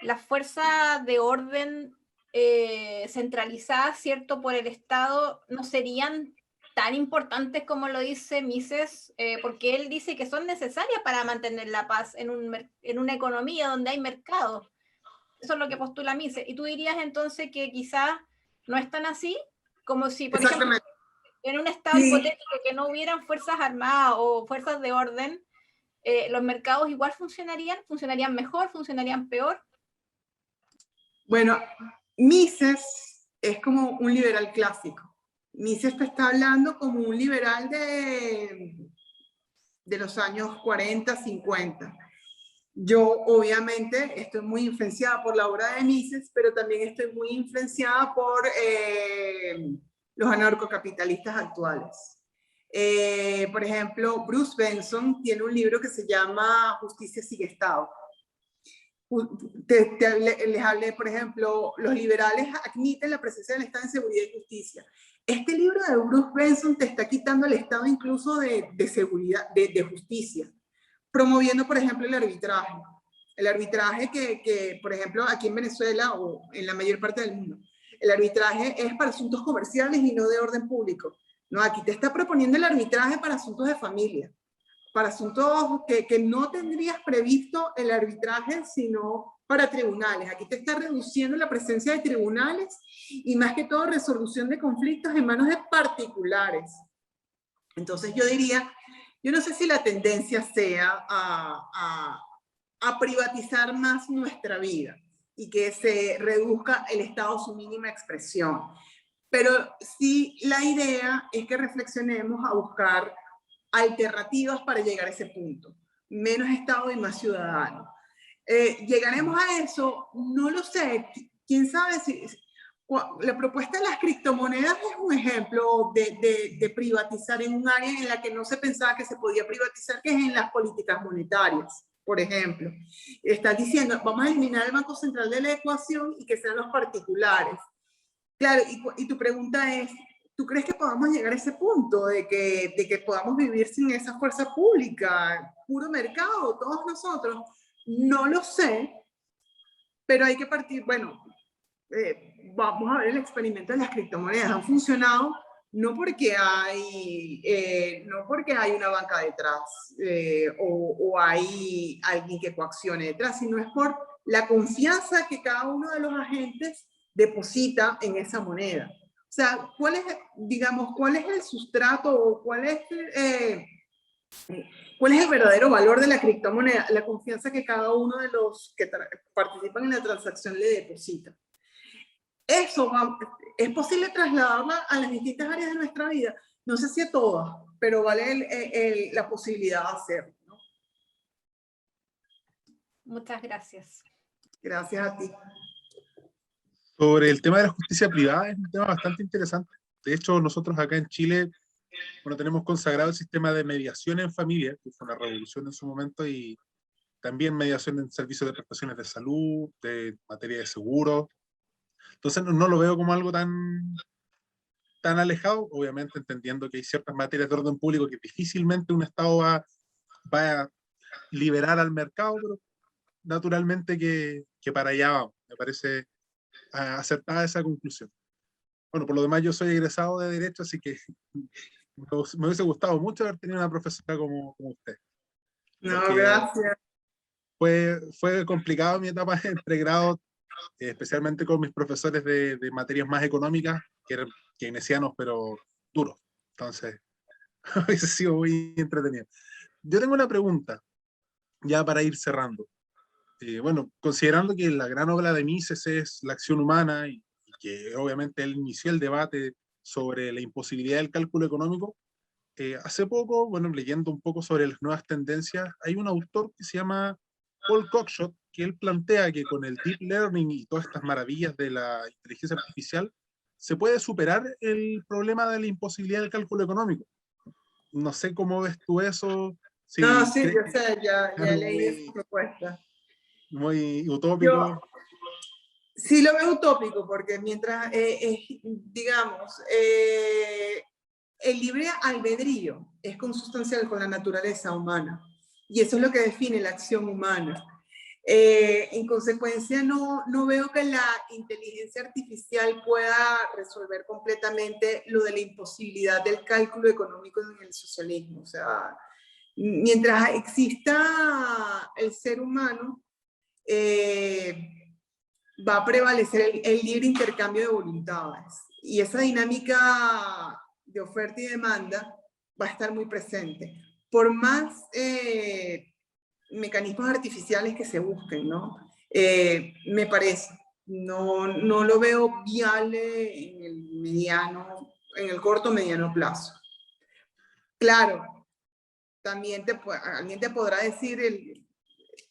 las fuerzas de orden centralizadas, ¿cierto?, por el Estado, no serían tan importantes como lo dice Mises, porque él dice que son necesarias para mantener la paz en una economía donde hay mercado. Eso es lo que postula Mises. Y tú dirías entonces que quizás no es tan así, como si, por ejemplo, Exactamente. en un estado Sí. hipotético que no hubieran fuerzas armadas o fuerzas de orden, los mercados igual funcionarían mejor, funcionarían peor. Bueno, Mises es como un liberal clásico. Mises te está hablando como un liberal de los años 40, 50. Yo obviamente estoy muy influenciada por la obra de Mises, pero también estoy muy influenciada por los anarcocapitalistas actuales. Por ejemplo, Bruce Benson tiene un libro que se llama Justicia sin Estado. Les hablé, por ejemplo, los liberales admiten la presencia del Estado en seguridad y justicia. Este libro de Bruce Benson te está quitando al Estado incluso de seguridad, de justicia, promoviendo, por ejemplo, el arbitraje. El arbitraje que, por ejemplo, aquí en Venezuela o en la mayor parte del mundo, el arbitraje es para asuntos comerciales y no de orden público. No, aquí te está proponiendo el arbitraje para asuntos de familia, para asuntos que no tendrías previsto el arbitraje, sino para tribunales. Aquí te está reduciendo la presencia de tribunales y más que todo resolución de conflictos en manos de particulares. Entonces yo diría, yo no sé si la tendencia sea a privatizar más nuestra vida y que se reduzca el Estado a su mínima expresión. Pero sí la idea es que reflexionemos a buscar alternativas para llegar a ese punto. Menos Estado y más ciudadano. ¿Llegaremos a eso? No lo sé. ¿Quién sabe si... La propuesta de las criptomonedas es un ejemplo de privatizar en un área en la que no se pensaba que se podía privatizar, que es en las políticas monetarias, por ejemplo. Estás diciendo, vamos a eliminar el Banco Central de la ecuación y que sean los particulares. Claro, y tu pregunta es, ¿tú crees que podamos llegar a ese punto de que podamos vivir sin esa fuerza pública, puro mercado, todos nosotros? No lo sé, pero hay que partir, bueno, vamos a ver el experimento de las criptomonedas. Han funcionado no porque hay una banca detrás o hay alguien que coaccione detrás, sino es por la confianza que cada uno de los agentes deposita en esa moneda. O sea, ¿cuál es el sustrato o cuál es el verdadero valor de la criptomoneda? La confianza que cada uno de los que participan en la transacción le deposita. Eso es posible trasladarla a las distintas áreas de nuestra vida. No sé si a todas, pero vale la posibilidad de hacerlo, ¿no? Muchas gracias. Gracias a ti. Sobre el tema de la justicia privada, es un tema bastante interesante. De hecho, nosotros acá en Chile, bueno, tenemos consagrado el sistema de mediación en familia, que fue una revolución en su momento, y también mediación en servicios de prestaciones de salud, de materia de seguro. Entonces no lo veo como algo tan alejado, obviamente entendiendo que hay ciertas materias de orden público que difícilmente un Estado va a liberar al mercado, pero naturalmente que para allá vamos. Me parece acertada esa conclusión. Bueno, por lo demás yo soy egresado de Derecho, así que me hubiese gustado mucho haber tenido una profesora como usted. No, gracias. Fue complicado mi etapa en pregrado, especialmente con mis profesores de materias más económicas, que eran keynesianos, pero duros. Entonces, hubiese sido muy entretenido. Yo tengo una pregunta, ya para ir cerrando. Bueno, considerando que la gran obra de Mises es la acción humana y que obviamente él inició el debate sobre la imposibilidad del cálculo económico, hace poco, bueno, leyendo un poco sobre las nuevas tendencias, hay un autor que se llama Paul Cockshott, que él plantea que con el deep learning y todas estas maravillas de la inteligencia artificial, se puede superar el problema de la imposibilidad del cálculo económico. No sé cómo ves tú eso. Si No, sí, crees yo que sé, ya es leí esa propuesta. muy Yo utópico. sí lo veo utópico, porque mientras, digamos, el libre albedrío es consustancial con la naturaleza humana, y eso es lo que define la acción humana. En consecuencia, no veo que la inteligencia artificial pueda resolver completamente lo de la imposibilidad del cálculo económico en el socialismo. O sea, mientras exista el ser humano, va a prevalecer el libre intercambio de voluntades. Y esa dinámica de oferta y demanda va a estar muy presente. Por más mecanismos artificiales que se busquen, ¿no? Me parece. No lo veo viable en en el corto mediano plazo. Claro, también alguien te podrá decir,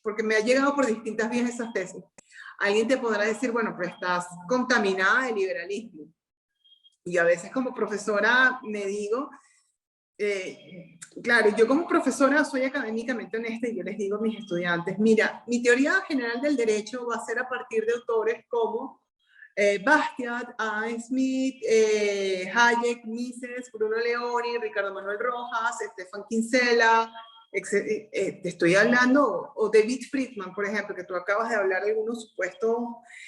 porque me ha llegado por distintas vías esas tesis, alguien te podrá decir, bueno, pero estás contaminada de liberalismo. Y a veces como profesora me digo, claro, yo como profesora soy académicamente honesta y yo les digo a mis estudiantes, mira, mi teoría general del derecho va a ser a partir de autores como Bastiat, Adam Smith, Hayek, Mises, Bruno Leoni, Ricardo Manuel Rojas, Stefan Kinsella, te estoy hablando, o David Friedman, por ejemplo, que tú acabas de hablar de algunos supuestos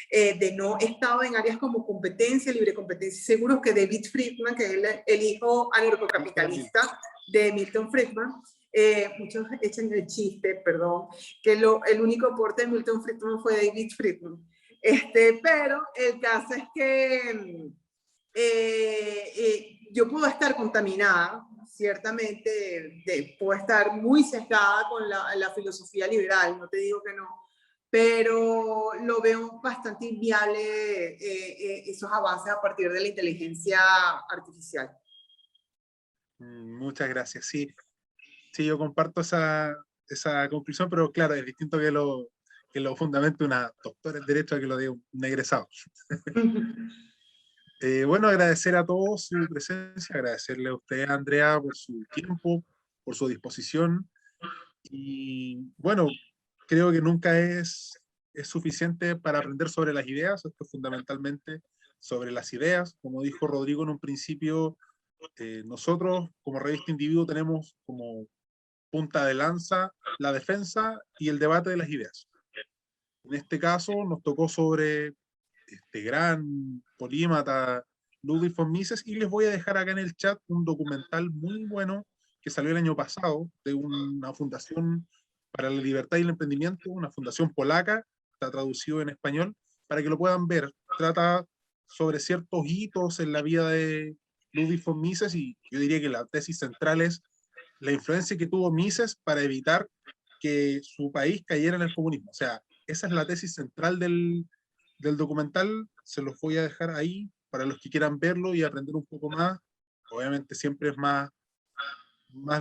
de no estado en áreas como competencia, libre competencia. Seguros que David Friedman, que es el hijo anarcocapitalista de Milton Friedman, muchos echan el chiste, perdón, que el único aporte de Milton Friedman fue David Friedman. Pero el caso es que yo puedo estar contaminada, ciertamente, puedo estar muy sesgada con la filosofía liberal, no te digo que no, pero lo veo bastante inviable esos avances a partir de la inteligencia artificial. Muchas gracias. Sí, sí, yo comparto esa conclusión, pero claro, es distinto que lo fundamente una doctora en Derecho a que lo diga un egresado. Bueno, agradecer a todos su presencia, agradecerle a usted, Andrea, por su tiempo, por su disposición. Y bueno, creo que nunca es suficiente para aprender sobre las ideas, esto es fundamentalmente sobre las ideas. Como dijo Rodrigo en un principio, nosotros como revista Individuo tenemos como punta de lanza la defensa y el debate de las ideas. En este caso nos tocó sobre este gran polímata Ludwig von Mises, y les voy a dejar acá en el chat un documental muy bueno que salió el año pasado de una fundación para la libertad y el emprendimiento, una fundación polaca, está traducido en español, para que lo puedan ver. Trata sobre ciertos hitos en la vida de Ludwig von Mises, y yo diría que la tesis central es la influencia que tuvo Mises para evitar que su país cayera en el comunismo. O sea, esa es la tesis central del documental. Se los voy a dejar ahí para los que quieran verlo y aprender un poco más. Obviamente siempre es más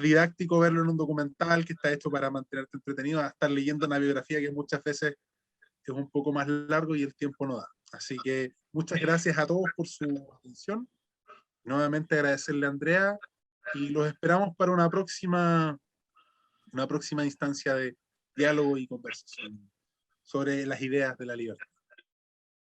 didáctico verlo en un documental que está hecho para mantenerte entretenido, a estar leyendo una biografía que muchas veces es un poco más largo y el tiempo no da. Así que muchas gracias a todos por su atención. Nuevamente agradecerle a Andrea y los esperamos para una próxima instancia de diálogo y conversación sobre las ideas de la libertad.